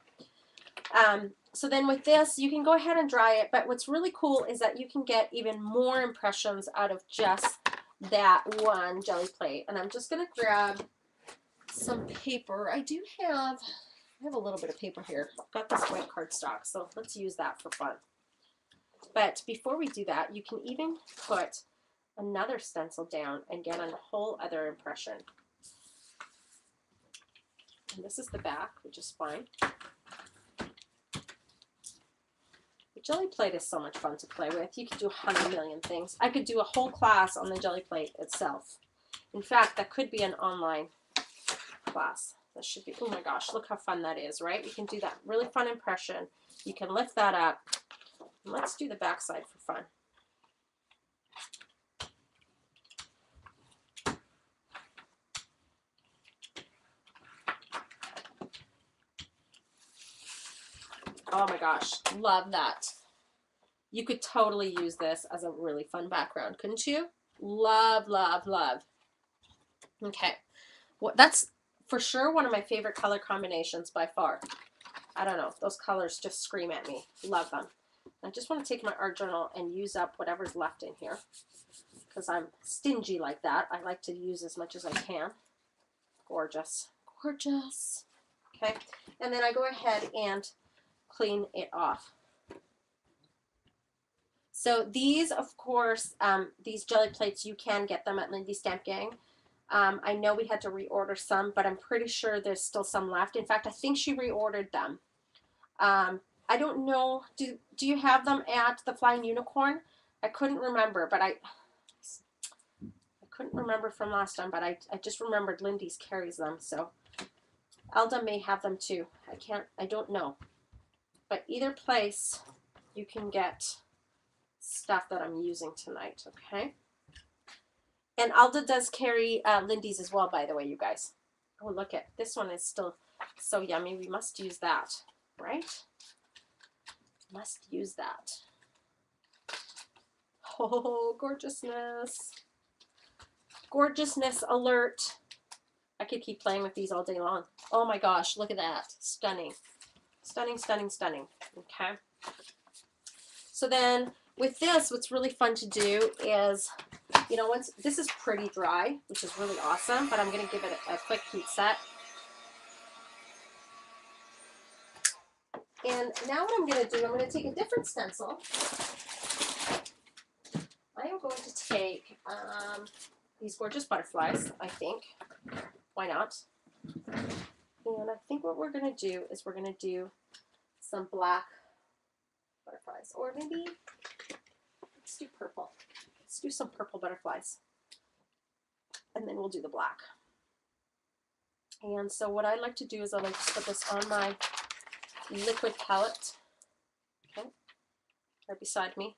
So then with this, you can go ahead and dry it, but what's really cool is that you can get even more impressions out of just that one jelly plate. And I'm just going to grab some paper. I have a little bit of paper here. I've got this white cardstock, so let's use that for fun. But before we do that, you can even put another stencil down and get a whole other impression. And this is the back, which is fine. The jelly plate is so much fun to play with. You could do 100 million things. I could do a whole class on the jelly plate itself. In fact, that could be an online class. That should be, oh my gosh, look how fun that is, right? You can do that really fun impression. You can lift that up. And let's do the back side for fun. Oh my gosh, love that. You could totally use this as a really fun background, couldn't you? Love, love, love. Okay, well, that's for sure one of my favorite color combinations by far. I don't know, those colors just scream at me. Love them. I just want to take my art journal and use up whatever's left in here because I'm stingy like that. I like to use as much as I can. Gorgeous, gorgeous. Okay, and then I go ahead and clean it off. So these, of course, these jelly plates, you can get them at Lindy Stamp Gang. I know we had to reorder some, but I'm pretty sure there's still some left. In fact, I think she reordered them. I don't know, do you have them at the Flying Unicorn? I couldn't remember, but I couldn't remember from last time, but I just remembered Lindy's carries them, so Elda may have them too. I don't know. But either place, you can get stuff that I'm using tonight, okay? And Alda does carry Lindy's as well, by the way, you guys. Oh, look at this one is still so yummy. We must use that, right? Must use that. Oh, gorgeousness. Gorgeousness alert. I could keep playing with these all day long. Oh my gosh, look at that. Stunning. Stunning, stunning, stunning. Okay. So then with this, what's really fun to do is, you know, once this is pretty dry, which is really awesome, but I'm going to give it a quick heat set. And now what I'm going to do, I'm going to take a different stencil. I am going to take these gorgeous butterflies, I think. Why not? And I think what we're going to do is we're going to do some black butterflies. Or maybe, let's do purple. Let's do some purple butterflies. And then we'll do the black. And so what I like to do is I like to put this on my liquid palette. Okay, right beside me.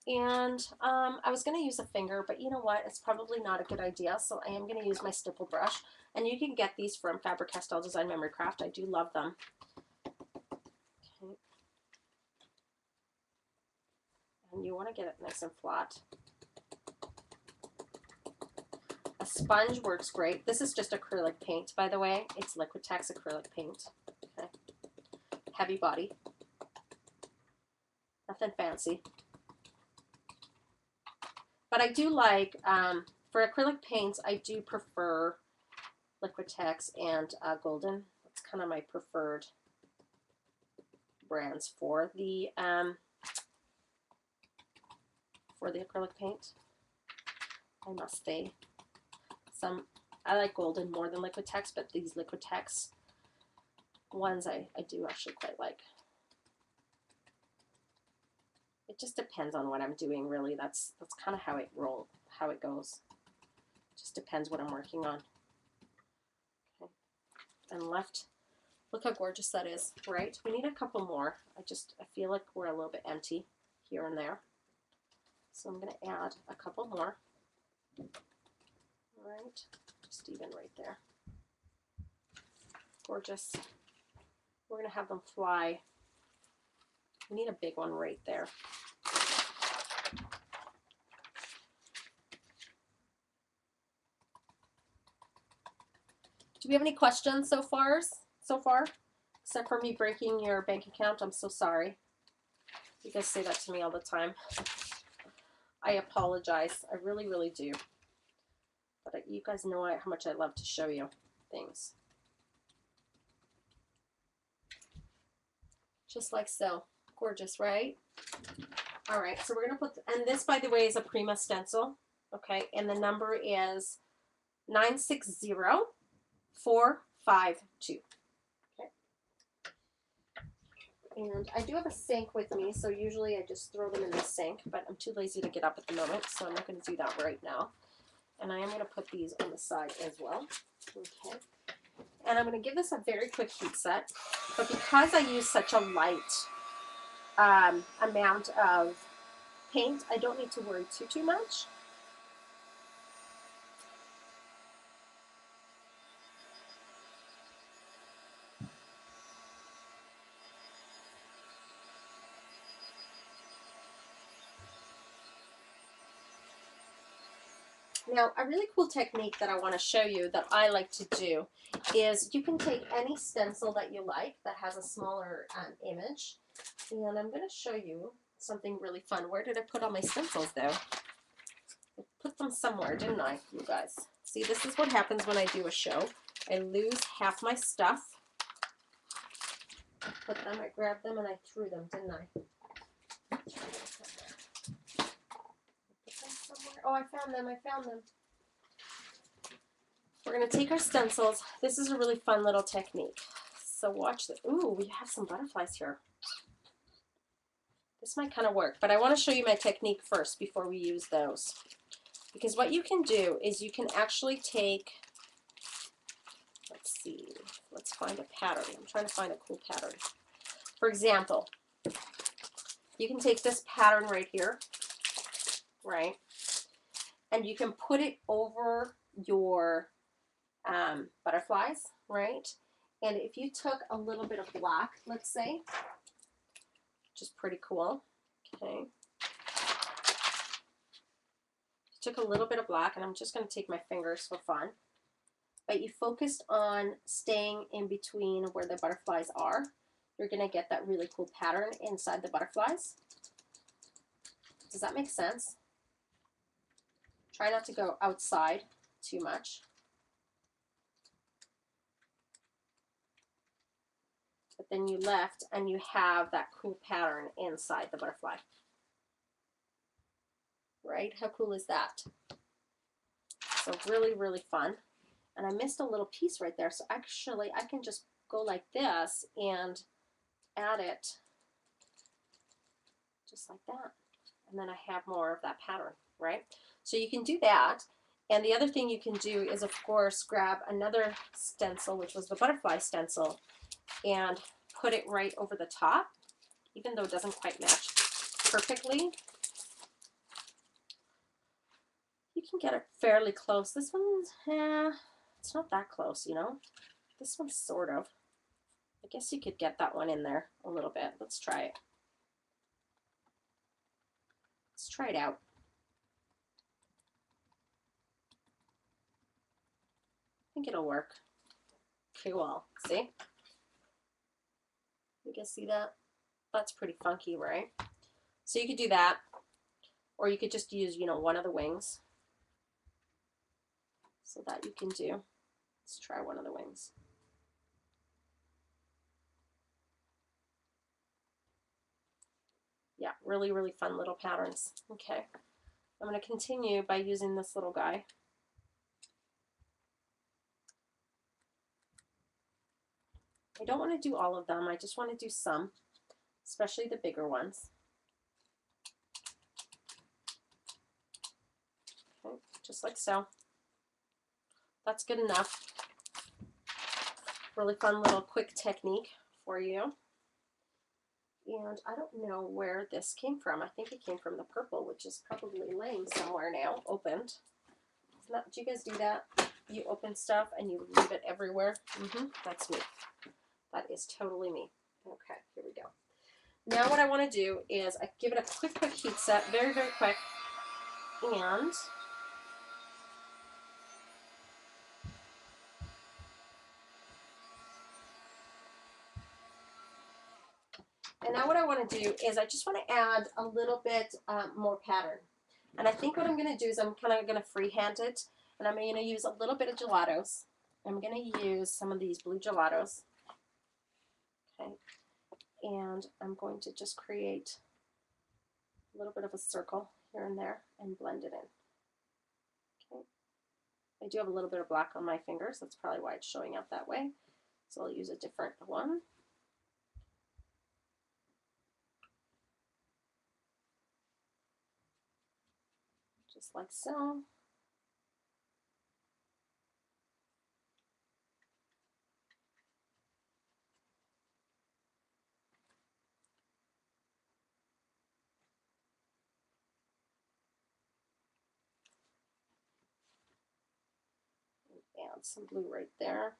And I was going to use a finger, but you know what? It's probably not a good idea. So I am going to use my stipple brush. And you can get these from Faber-Castell Design Memory Craft. I do love them. Okay. And you want to get it nice and flat. A sponge works great. This is just acrylic paint, by the way. It's Liquitex acrylic paint. Okay. Heavy body. Nothing fancy. But I do like, for acrylic paints, I do prefer Liquitex and Golden. That's kind of my preferred brands for the acrylic paint. I must say. I like Golden more than Liquitex, but these Liquitex ones I do actually quite like. It just depends on what I'm doing, really. That's kind of how it goes. Just depends what I'm working on. Okay. And left, look how gorgeous that is, right? We need a couple more. I feel like we're a little bit empty here and there. So I'm going to add a couple more. All right, just even right there. Gorgeous. We're going to have them fly. We need a big one right there. Do we have any questions so far? Except for me breaking your bank account, I'm so sorry. You guys say that to me all the time. I apologize. I really, really do. But you guys know how much I love to show you things. Just like so. Gorgeous, right? All right, so we're going to put, and this, by the way, is a Prima stencil. Okay, and the number is 960452. Okay. And I do have a sink with me, so usually I just throw them in the sink, but I'm too lazy to get up at the moment, so I'm not going to do that right now. And I am going to put these on the side as well. Okay. And I'm going to give this a very quick heat set, but because I use such a light amount of paint, I don't need to worry too much. Now, a really cool technique that I want to show you that I like to do is you can take any stencil that you like that has a smaller image, and I'm going to show you something really fun. Where did I put all my stencils though? I put them somewhere, didn't I, you guys? See, this is what happens when I do a show. I lose half my stuff. I put them, I grabbed them, and I threw them, didn't I? Oh, I found them, We're going to take our stencils. This is a really fun little technique. So watch this. Ooh, we have some butterflies here. This might kind of work, but I want to show you my technique first before we use those. Because what you can do is you can actually take, let's see, let's find a pattern. I'm trying to find a cool pattern. For example, you can take this pattern right here, right? And you can put it over your butterflies, right? And if you took a little bit of black, let's say, which is pretty cool, okay? Took a little bit of black, and I'm just going to take my fingers for fun. But you focused on staying in between where the butterflies are. You're going to get that really cool pattern inside the butterflies. Does that make sense? Try not to go outside too much. But then you left and you have that cool pattern inside the butterfly. Right? How cool is that? So really, really fun. And I missed a little piece right there. So actually I can just go like this and add it just like that. And then I have more of that pattern, right? So you can do that. And the other thing you can do is, of course, grab another stencil, which was the butterfly stencil, and put it right over the top, even though it doesn't quite match perfectly. You can get it fairly close. This one's, it's not that close, you know. This one's sort of. I guess you could get that one in there a little bit. Let's try it. Let's try it out. I think it'll work. Cool. See? You guys see that? That's pretty funky, right? So you could do that, or you could just use, you know, one of the wings. So that you can do. Let's try one of the wings. Yeah, really, really fun little patterns. Okay, I'm going to continue by using this little guy. I don't want to do all of them. I just want to do some, especially the bigger ones. Okay, just like so. That's good enough. Really fun little quick technique for you. And I don't know where this came from. I think it came from the purple, which is probably laying somewhere now, opened. Do you guys do that? You open stuff and you leave it everywhere? That's me. That is totally me. Okay, here we go. Now what I want to do is I give it a quick heat set, very, very quick. And now what I want to do is I just want to add a little bit more pattern. And I think what I'm going to do is I'm kind of going to freehand it. And I'm going to use a little bit of gelatos. I'm going to use some of these blue gelatos. Okay. And I'm going to just create a little bit of a circle here and there and blend it in. Okay. I do have a little bit of black on my fingers. That's probably why it's showing up that way. So I'll use a different one. Just like so. And some blue right there.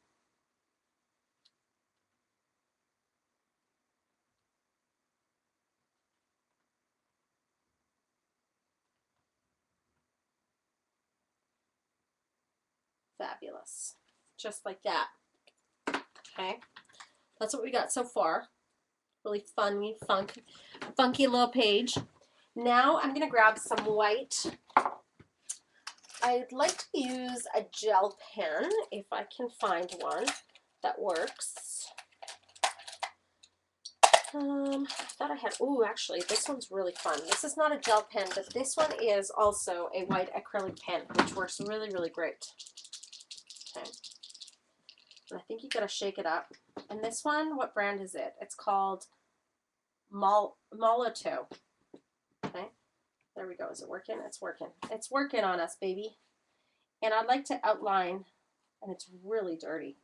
Fabulous. Just like that. Okay. That's what we got so far. Really funny, funky little page. Now I'm going to grab some white. I'd like to use a gel pen if I can find one that works. I thought I had, oh, actually, this one's really fun. This is not a gel pen, but this one is also a white acrylic pen, which works really, really great. Okay. And I think you got to shake it up. And this one, what brand is it? It's called Moloto. Okay. There we go. Is it working? It's working. It's working on us, baby. And I'd like to outline, and it's really dirty.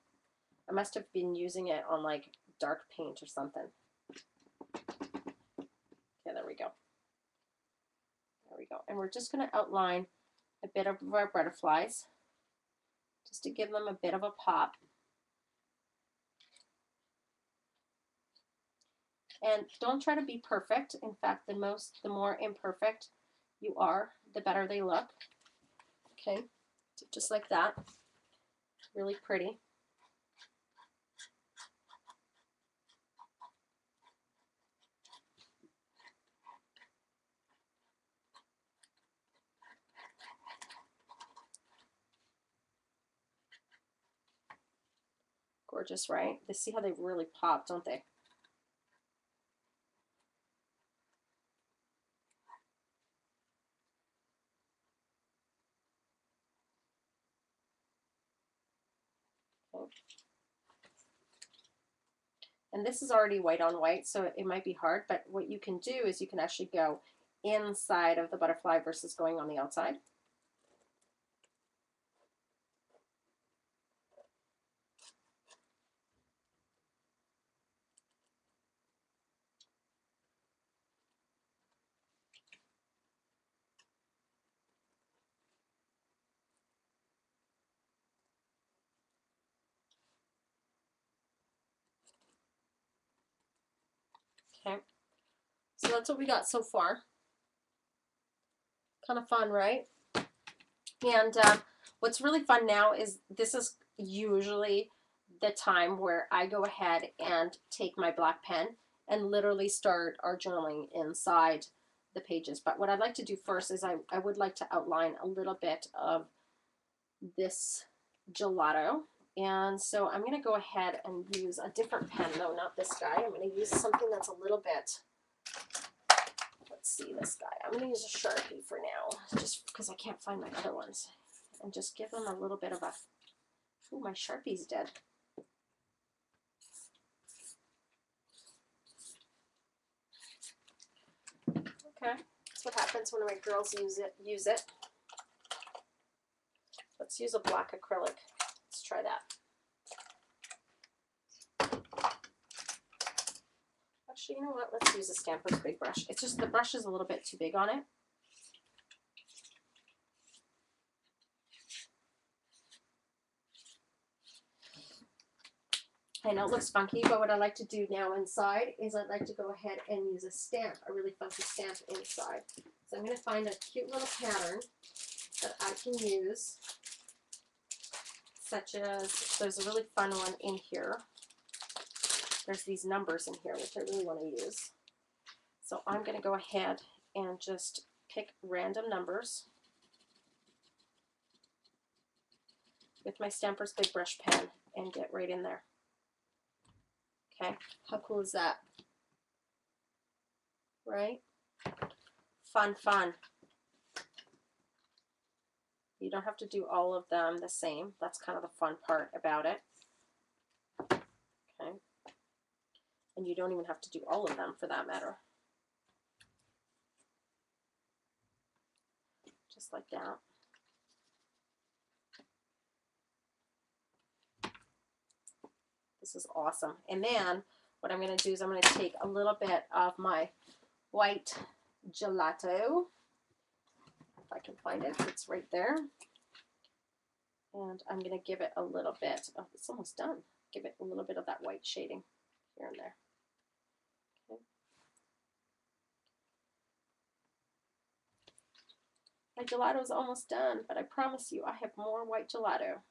I must have been using it on like dark paint or something. Okay, there we go. There we go. And we're just going to outline a bit of our butterflies just to give them a bit of a pop. And don't try to be perfect. In fact, the more imperfect you are, the better they look. Okay, so just like that. Really pretty. Gorgeous, right? They see how they really pop, don't they? Okay. And this is already white on white, so it might be hard, but what you can do is you can actually go inside of the butterfly versus going on the outside. Okay, so that's what we got so far. Kind of fun, right? And what's really fun now is this is usually the time where I go ahead and take my black pen and literally start our journaling inside the pages. But what I'd like to do first is I would like to outline a little bit of this gelato. And so I'm going to go ahead and use a different pen, though, not this guy. I'm going to use something that's a little bit, let's see, this guy. I'm going to use a Sharpie for now, just because I can't find my other ones. And just give them a little bit of a, ooh, my Sharpie's dead. Okay, that's what happens when my girls use it. Let's use a black acrylic. Let's try that. Actually, you know what? Let's use a Stamper's big brush. It's just the brush is a little bit too big on it. I know it looks funky, but what I like to do now inside is I'd like to go ahead and use a stamp, a really funky stamp inside. So I'm going to find a cute little pattern that I can use, such as, there's a really fun one in here. There's these numbers in here, which I really want to use. So I'm going to go ahead and just pick random numbers with my Stamper's Big Brush pen and get right in there. Okay, how cool is that? Right? Fun, fun. You don't have to do all of them the same. That's kind of the fun part about it. Okay. And you don't even have to do all of them for that matter. Just like that. This is awesome. And then what I'm going to do is I'm going to take a little bit of my white gelato. If I can find it, it's right there. And I'm going to give it a little bit of, it's almost done. Give it a little bit of that white shading here and there. Okay. My gelato is almost done, but I promise you I have more white gelato.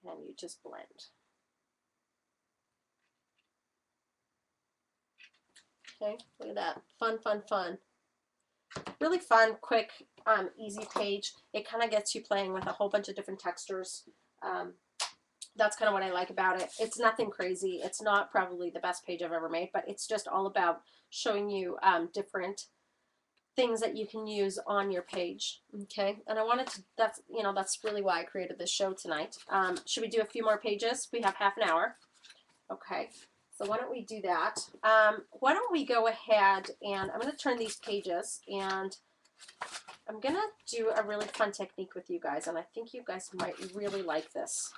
And you just blend. Okay, look at that. Fun, fun, fun. Really fun, quick, easy page. It kind of gets you playing with a whole bunch of different textures. That's kind of what I like about it. It's nothing crazy. It's not probably the best page I've ever made, but it's just all about showing you different things that you can use on your page. Okay, and I wanted to, that's really why I created this show tonight. Should we do a few more pages? We have half an hour. Okay, so why don't we do that? Why don't we go ahead and I'm going to turn these pages, and I'm going to do a really fun technique with you guys, and I think you guys might really like this.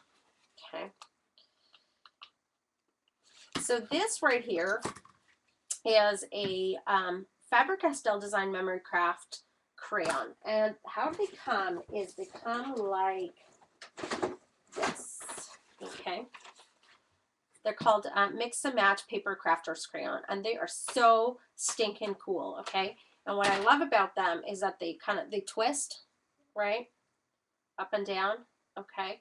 Okay, so this right here is a Faber-Castell Design Memory Craft crayon, and how they come is they come like this. Okay, they're called Mix and Match Paper Crafters Crayon, and they are so stinking cool. Okay, and what I love about them is that they twist, right, up and down. Okay,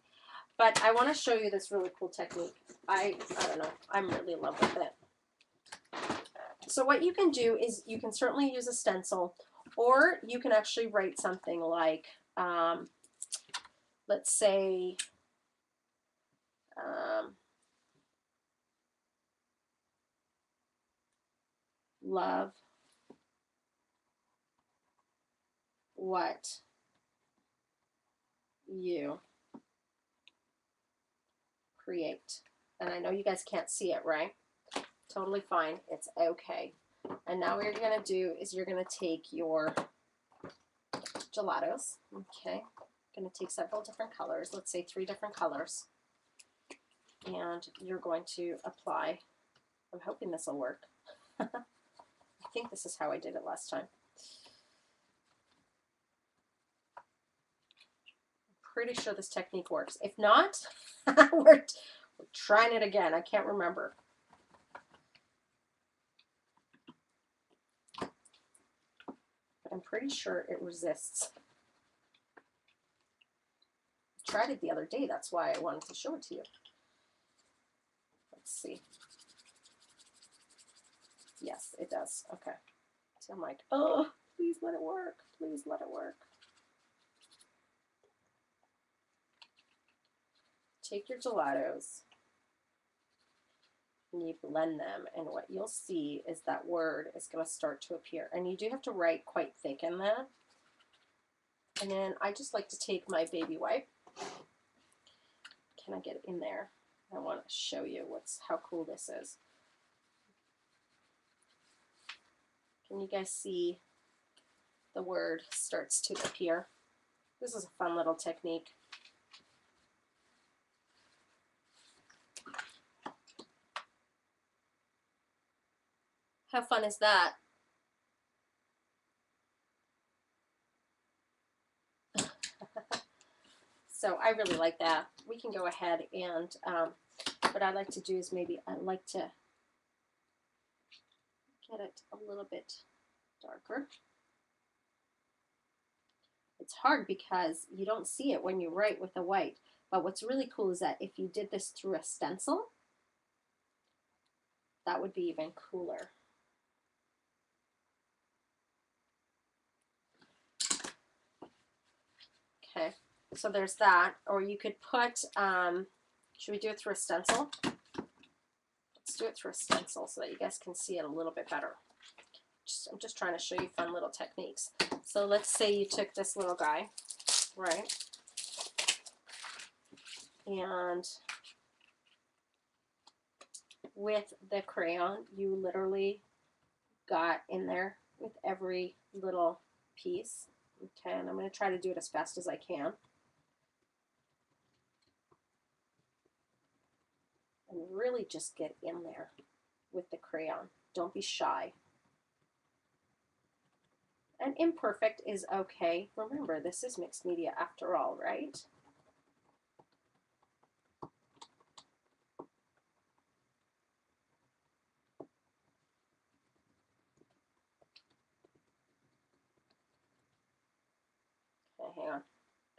but I want to show you this really cool technique. I don't know, I'm really in love with it. So what you can do is you can certainly use a stencil, or you can actually write something like, let's say, love what you create. And I know you guys can't see it, right? Totally fine. It's okay. And now what you're going to do is you're going to take your gelatos. Okay. Going to take several different colors. Let's say 3 different colors. And you're going to apply. I'm hoping this will work. I think this is how I did it last time. I'm pretty sure this technique works. If not, we're trying it again. I can't remember. But I'm pretty sure it resists. I tried it the other day. That's why I wanted to show it to you. Let's see. Yes, it does. Okay. So I'm like, oh, please let it work. Please let it work. Take your gelatos and you blend them, and what you'll see is that word is going to start to appear. And you do have to write quite thick in that. And then I just like to take my baby wipe. Can I get it in there? I want to show you how cool this is. Can you guys see the word starts to appear? This is a fun little technique. How fun is that? So I really like that. We can go ahead and what I like to do is maybe I like to get it a little bit darker. It's hard because you don't see it when you write with the white, but what's really cool is that if you did this through a stencil, that would be even cooler. Okay, so there's that. Or you could put, should we do it through a stencil? Let's do it through a stencil so that you guys can see it a little bit better. I'm just trying to show you fun little techniques. So let's say you took this little guy, right? And with the crayon, you literally got in there with every little piece. Okay, and I'm going to try to do it as fast as I can. And really just get in there with the crayon. Don't be shy. And imperfect is okay. Remember, this is mixed media after all, right? Okay, hang on.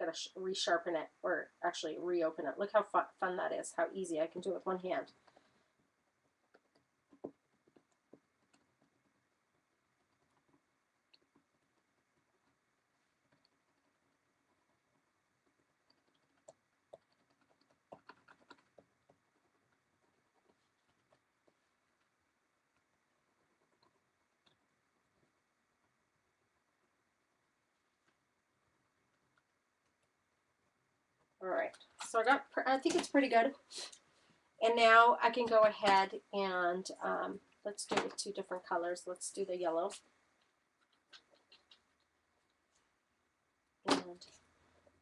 Gotta resharpen it, or actually reopen it. Look how fun that is, how easy I can do it with one hand. All right, so I think it's pretty good. And now I can go ahead and let's do the two different colors. Let's do the yellow and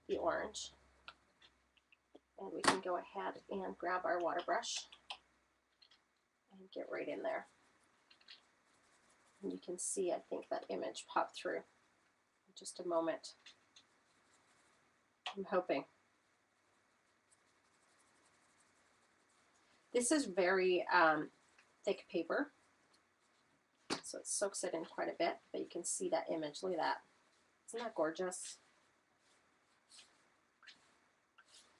the orange. And we can go ahead and grab our water brush and get right in there. And you can see, I think, that image pop through in just a moment. I'm hoping. This is very thick paper, so it soaks it in quite a bit, but you can see that image. Look at that. Isn't that gorgeous?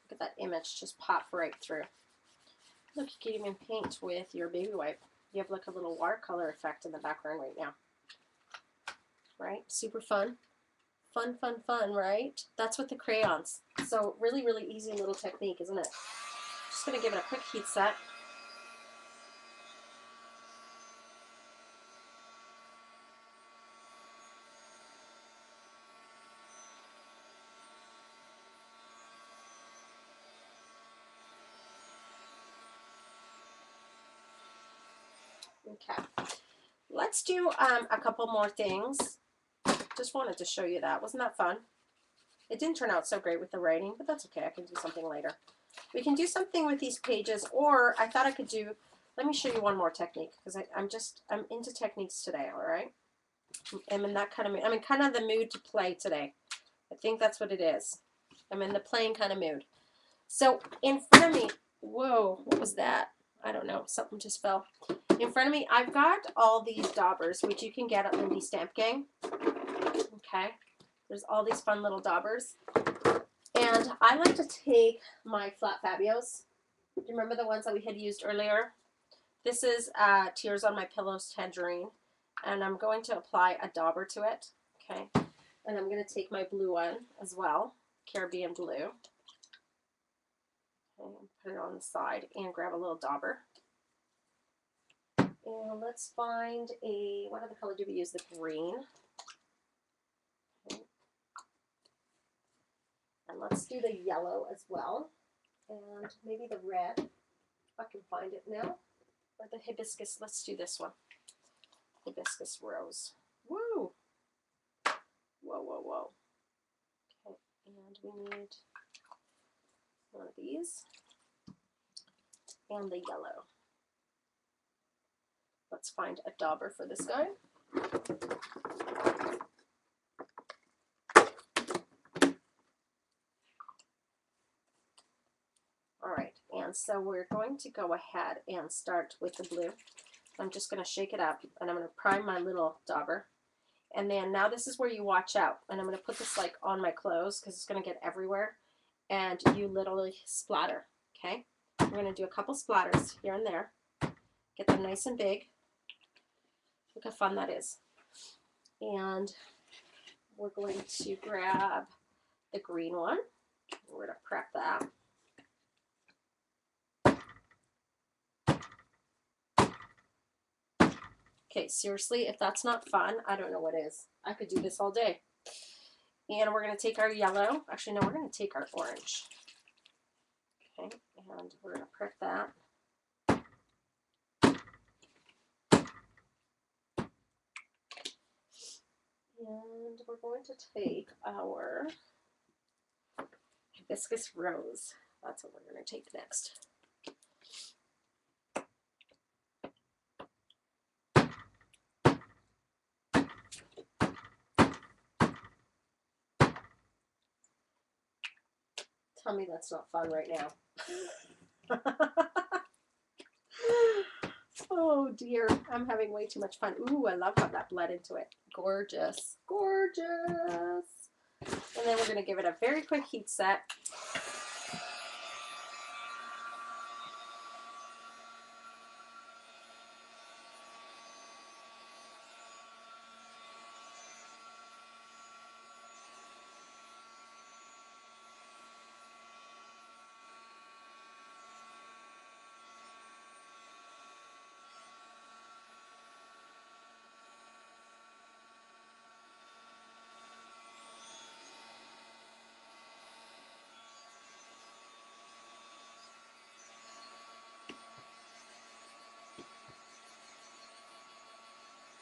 Look at that image just pop right through. Look, you can even paint with your baby wipe. You have like a little watercolor effect in the background right now. Right? Super fun. Fun, fun, fun, right? That's with the crayons. So really, really easy little technique, isn't it? Just going to give it a quick heat set. Okay, let's do a couple more things. Just wanted to show you that. Wasn't that fun? It didn't turn out so great with the writing, but that's okay. I can do something later. We can do something with these pages, or I thought I could do, let me show you one more technique, because I'm into techniques today, all right? I'm in that kind of mood. I'm in kind of the mood to play today. I think that's what it is. I'm in the playing kind of mood. So in front of me, whoa, what was that? I don't know, something just fell. In front of me, I've got all these daubers, which you can get at Lindy Stamp Gang. Okay, there's all these fun little daubers. And I like to take my flat Fabios. Do you remember the ones that we had used earlier? This is Tears on My Pillow's Tangerine. And I'm going to apply a dauber to it. Okay, and I'm going to take my blue one as well, Caribbean Blue. And put it on the side and grab a little dauber. And let's find a, what other color do we use? The green. Okay. And let's do the yellow as well. And maybe the red, if I can find it now. Or the hibiscus, let's do this one. Hibiscus rose. Woo! Whoa, whoa, whoa. Okay, and we need one of these. And the yellow. Let's find a dauber for this guy. All right, and so we're going to go ahead and start with the blue. I'm just going to shake it up, and I'm going to prime my little dauber. And then now this is where you watch out. And I'm going to put this like on my clothes because it's going to get everywhere. And you literally splatter, okay? We're going to do a couple splatters here and there. Get them nice and big. Look how fun that is. And we're going to grab the green one. We're going to prep that. Okay, seriously, if that's not fun, I don't know what is. I could do this all day. And we're going to take our yellow. Actually, no, we're going to take our orange. Okay, and we're going to prep that. And we're going to take our hibiscus rose. That's what we're going to take next. Tell me that's not fun right now. Oh dear, I'm having way too much fun. Ooh, I love how that bled into it. Gorgeous, gorgeous. And then we're going to give it a very quick heat set.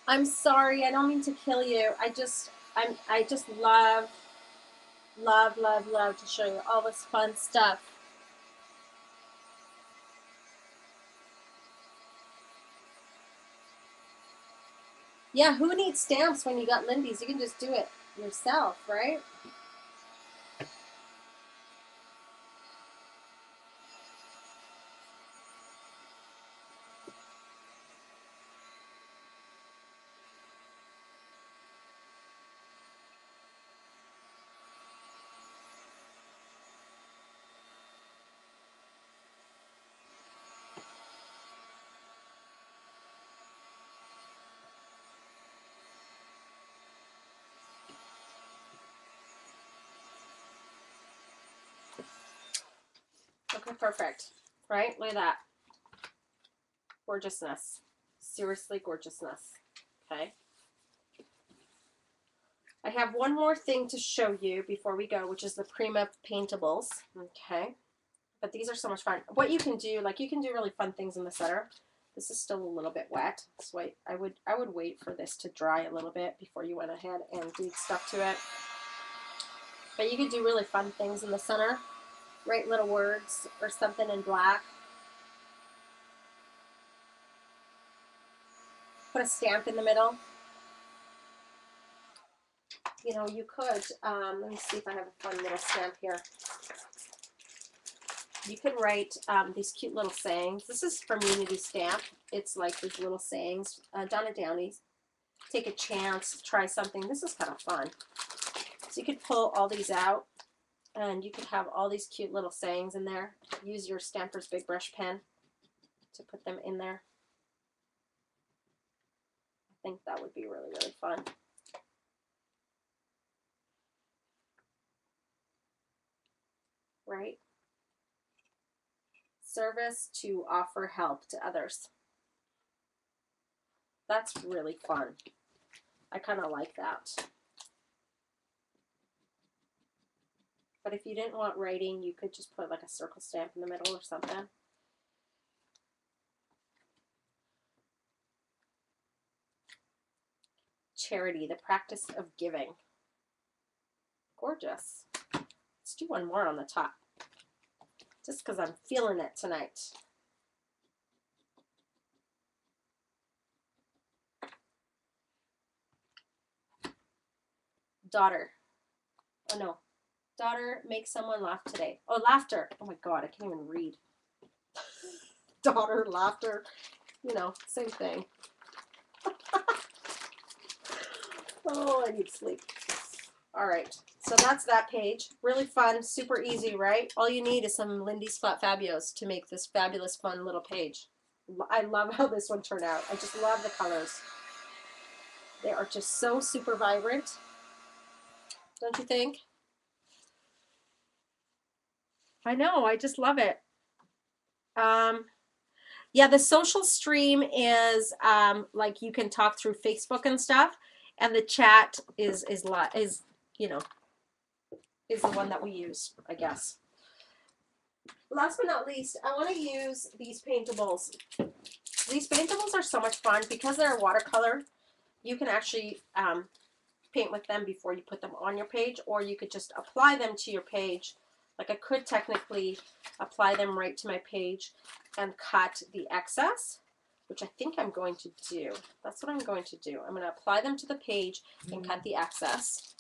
I'm sorry, I don't mean to kill you. I just love to show you all this fun stuff. Yeah, who needs stamps when you got Lindy's? You can just do it yourself, right? Okay, perfect. Right? Look at that. Gorgeousness. Seriously, gorgeousness. Okay. I have one more thing to show you before we go, which is the Prima paintables. Okay. But these are so much fun. What you can do, like you can do really fun things in the center. This is still a little bit wet. So I would wait for this to dry a little bit before you went ahead and did stuff to it. But you could do really fun things in the center. Write little words or something in black. Put a stamp in the middle. You know, you could, let me see if I have a fun little stamp here. You could write these cute little sayings. This is from Unity Stamp. It's like these little sayings. Donna Downey's. Take a chance, try something. This is kind of fun. So you could pull all these out, and you could have all these cute little sayings in there. Use your Stamper's Big Brush pen to put them in there. I think that would be really, really fun. Right? Service to offer help to others. That's really fun. I kind of like that. But if you didn't want writing, you could just put like a circle stamp in the middle or something. Charity, the practice of giving. Gorgeous. Let's do one more on the top. Just because I'm feeling it tonight. Daughter. Oh no. Daughter, make someone laugh today. Oh, laughter. Oh my God, I can't even read. Daughter, laughter. You know, same thing. Oh, I need sleep. All right, so that's that page. Really fun, super easy, right? All you need is some Lindy's Flat Fabios to make this fabulous, fun little page. I love how this one turned out. I just love the colors. They are just so super vibrant. Don't you think? I know, I just love it. Yeah, the social stream is like you can talk through Facebook and stuff, and the chat is you know, is the one that we use, I guess. Last but not least, I want to use these paintables. These paintables are so much fun because they're watercolor. You can actually paint with them before you put them on your page, or you could just apply them to your page. Like I could technically apply them right to my page and cut the excess, which I think I'm going to do. That's what I'm going to do. I'm going to apply them to the page and cut the excess.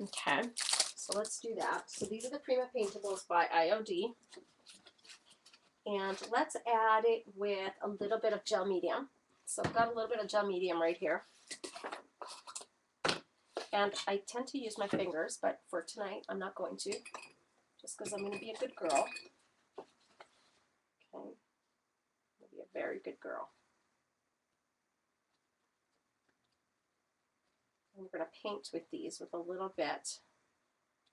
Okay, so So let's do that. So these are the Prima Paintables by IOD. And let's add it with a little bit of gel medium. So I've got a little bit of gel medium right here. And I tend to use my fingers, but for tonight I'm not going to, just because I'm going to be a good girl. Okay, I'm going to be a very good girl. And we're going to paint with these with a little bit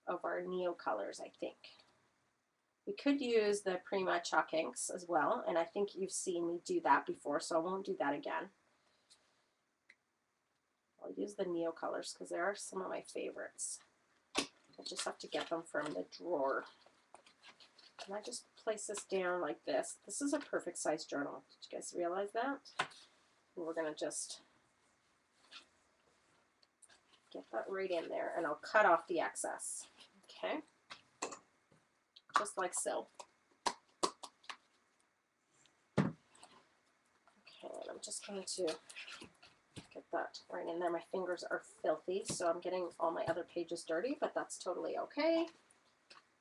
of our Neo colors, I think. We could use the Prima chalk inks as well, and I think you've seen me do that before, so I won't do that again. I'll use the Neo colors because they are some of my favorites. I just have to get them from the drawer. And I just place this down like this. This is a perfect size journal. Did you guys realize that? And we're going to just get that right in there, and I'll cut off the excess. Okay, just like so. Okay, and I'm just going to get that right in there. My fingers are filthy, so I'm getting all my other pages dirty, but that's totally okay.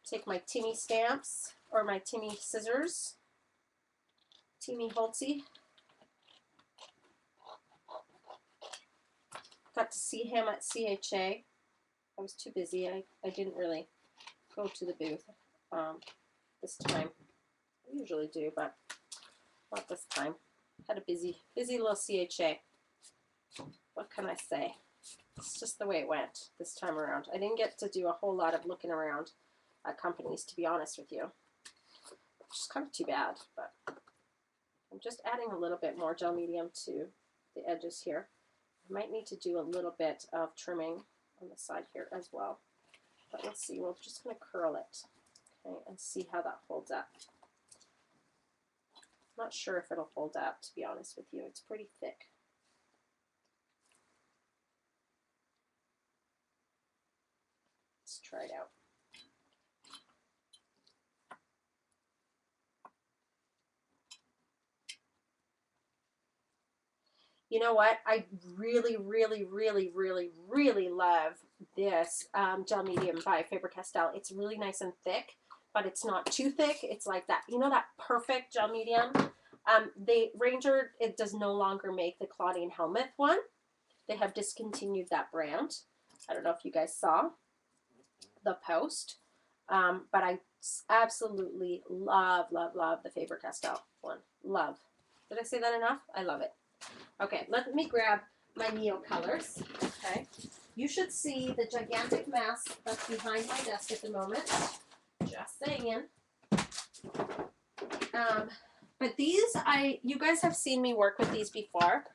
Take my Timmy stamps, or my Timmy scissors, Timmy Holtzy. Got to see him at CHA. I was too busy. I didn't really go to the booth this time. I usually do, but not this time. Had a busy little CHA. What can I say? It's just the way it went this time around. I didn't get to do a whole lot of looking around at companies, to be honest with you. Which is kind of too bad, but I'm just adding a little bit more gel medium to the edges here. I might need to do a little bit of trimming on the side here as well. But let's see, we're just going to curl it, okay, and see how that holds up. I'm not sure if it'll hold up, to be honest with you. It's pretty thick. Let's try it out. You know what? I really, really, really, really, really love this gel medium by Faber-Castell. It's really nice and thick, but it's not too thick. It's like that, you know, that perfect gel medium. Ranger, it does no longer make the Claudine Helmuth one. They have discontinued that brand. I don't know if you guys saw the post, but I absolutely love, love, love the Faber-Castell one. Love. Did I say that enough? I love it. Okay, let me grab my Neo colors. Okay, you should see the gigantic mess that's behind my desk at the moment. Just saying. But these, you guys have seen me work with these before.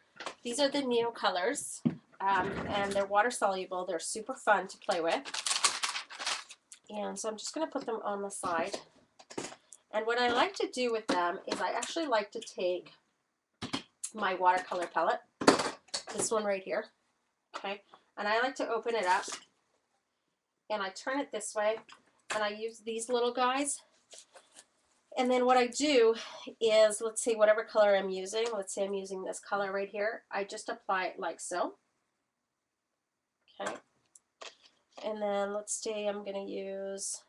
These are the Neo colors, and they're water soluble. They're super fun to play with. And so I'm just going to put them on the side. And what I like to do with them is I actually like to take my watercolor palette, this one right here, okay, and I like to open it up and I turn it this way and I use these little guys, and then what I do is, let's see, whatever color I'm using, let's say I'm using this color right here, I just apply it like so, okay, and then let's say I'm going to use,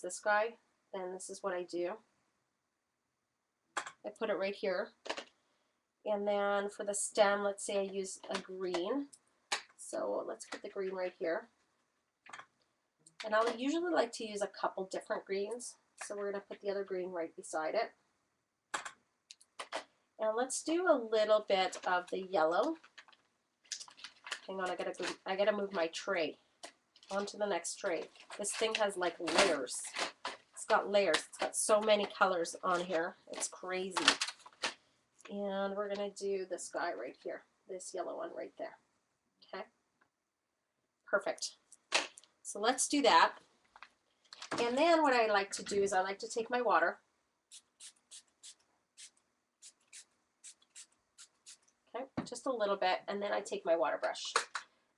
this guy, and this is what I do. I put it right here, and then for the stem, let's say I use a green, so let's put the green right here, and I'll usually like to use a couple different greens, so we're going to put the other green right beside it, and let's do a little bit of the yellow. Hang on, I gotta move my tray onto the next tray. This thing has like layers. It's got layers. It's got so many colors on here. It's crazy. And we're going to do this guy right here. This yellow one right there. Okay. Perfect. So let's do that. And then what I like to do is I like to take my water. Okay. Just a little bit. And then I take my water brush.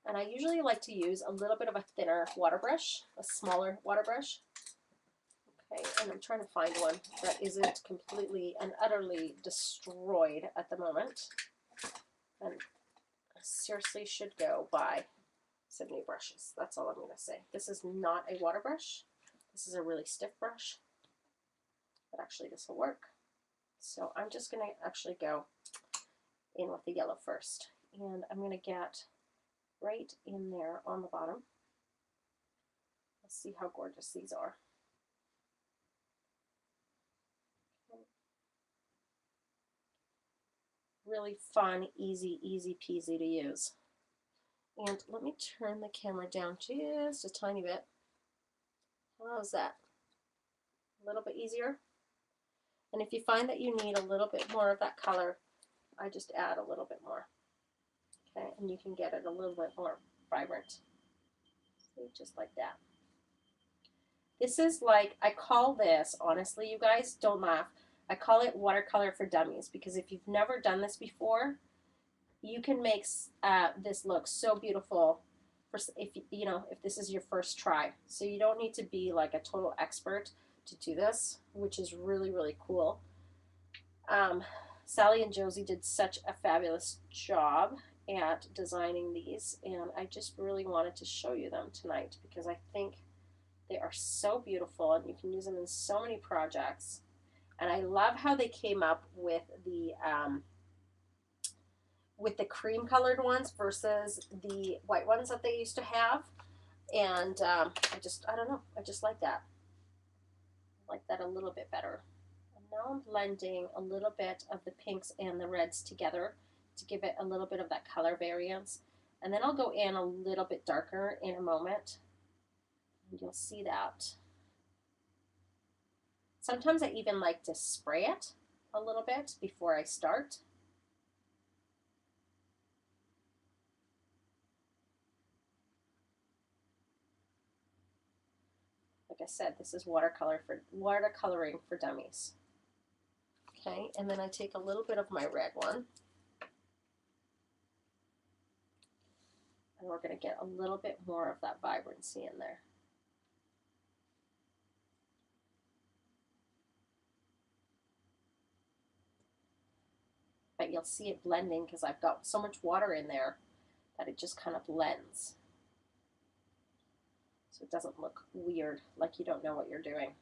And I usually like to use a little bit of a thinner water brush. A smaller water brush. Okay, and I'm trying to find one that isn't completely and utterly destroyed at the moment. And I seriously should go buy some new brushes. That's all I'm going to say. This is not a water brush. This is a really stiff brush, but actually this will work. So I'm just going to actually go in with the yellow first, and I'm going to get right in there on the bottom. Let's see how gorgeous these are. Really fun, easy peasy to use. And let me turn the camera down just a tiny bit. How's that? A little bit easier. And if you find that you need a little bit more of that color, I just add a little bit more. Okay, and you can get it a little bit more vibrant. See, just like that. This is like, I call this, honestly, you guys, don't laugh, I call it watercolor for dummies, because if you've never done this before, you can make this look so beautiful for, if you know, if this is your first try. So you don't need to be like a total expert to do this, which is really cool. Sally and Josie did such a fabulous job at designing these, and I just really wanted to show you them tonight because I think they are so beautiful and you can use them in so many projects. And I love how they came up with the cream-colored ones versus the white ones that they used to have. And I don't know, I just like that. I like that a little bit better. And now I'm blending a little bit of the pinks and the reds together to give it a little bit of that color variance. And then I'll go in a little bit darker in a moment. And you'll see that. Sometimes I even like to spray it a little bit before I start. Like I said, this is watercoloring for dummies. Okay, and then I take a little bit of my red one. And we're going to get a little bit more of that vibrancy in there. But you'll see it blending because I've got so much water in there that it just kind of blends. So it doesn't look weird, like you don't know what you're doing,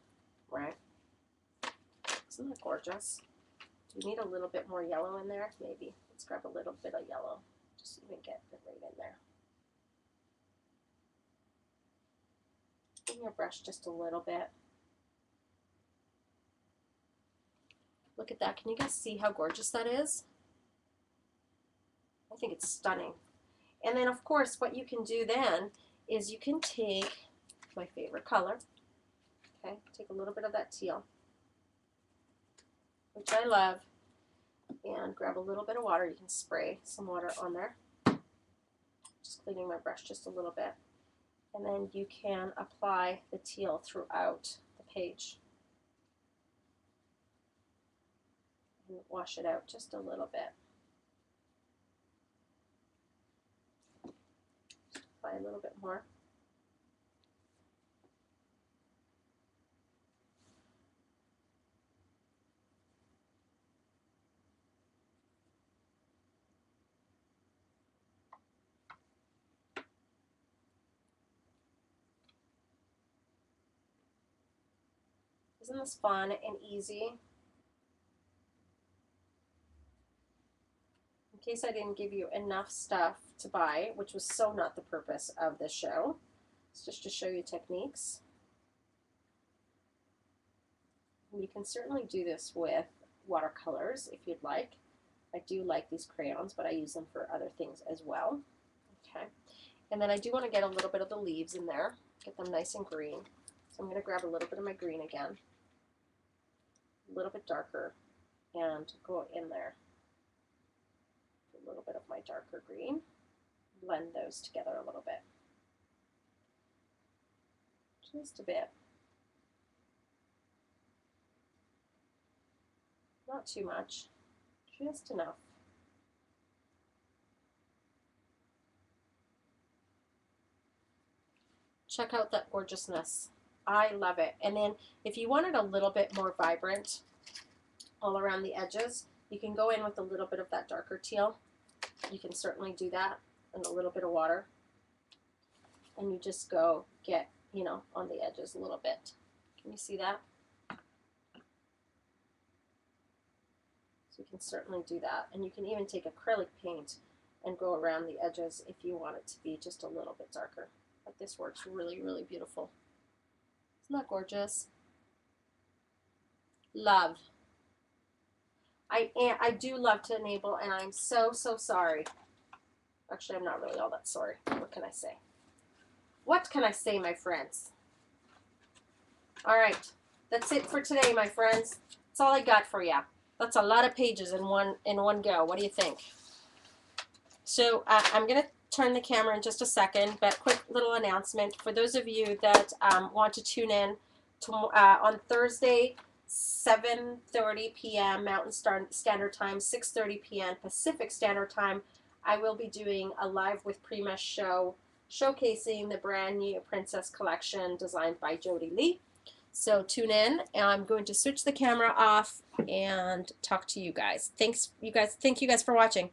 right? Isn't that gorgeous? Do we need a little bit more yellow in there? Maybe. Let's grab a little bit of yellow. Just even get it right in there. Bring your brush just a little bit. Look at that. Can you guys see how gorgeous that is? I think it's stunning. And then, of course, what you can do then is you can take my favorite color. Okay, take a little bit of that teal, which I love, and grab a little bit of water. You can spray some water on there. Just cleaning my brush just a little bit. And then you can apply the teal throughout the page. And wash it out just a little bit. Apply a little bit more. Isn't this fun and easy? In case I didn't give you enough stuff to buy, which was so not the purpose of this show, it's just to show you techniques. You can certainly do this with watercolors if you'd like. I do like these crayons, but I use them for other things as well. Okay, and then I do want to get a little bit of the leaves in there, get them nice and green. So I'm going to grab a little bit of my green again, a little bit darker, and go in there. A little bit of my darker green, blend those together a little bit. Just a bit. Not too much, just enough. Check out that gorgeousness. I love it. And then if you want it a little bit more vibrant all around the edges, you can go in with a little bit of that darker teal. You can certainly do that, and a little bit of water. and you just go get, you know, on the edges a little bit. Can you see that? So you can certainly do that. And you can even take acrylic paint and go around the edges if you want it to be just a little bit darker. But this works really, really beautiful. Isn't that gorgeous? Love. I do love to enable, and I'm so, so sorry. Actually, I'm not really all that sorry. What can I say? What can I say, my friends? All right. That's it for today, my friends. That's all I got for you. That's a lot of pages in one go. What do you think? So I'm going to turn the camera in just a second, but quick little announcement. For those of you that want to tune in to, on Thursday, 7:30 p.m. Mountain Standard Time, 6:30 p.m. Pacific Standard Time, I will be doing a Live with Primesh show showcasing the brand new Princess Collection designed by Jody Lee. So tune in, and I'm going to switch the camera off and talk to you guys. Thank you guys for watching.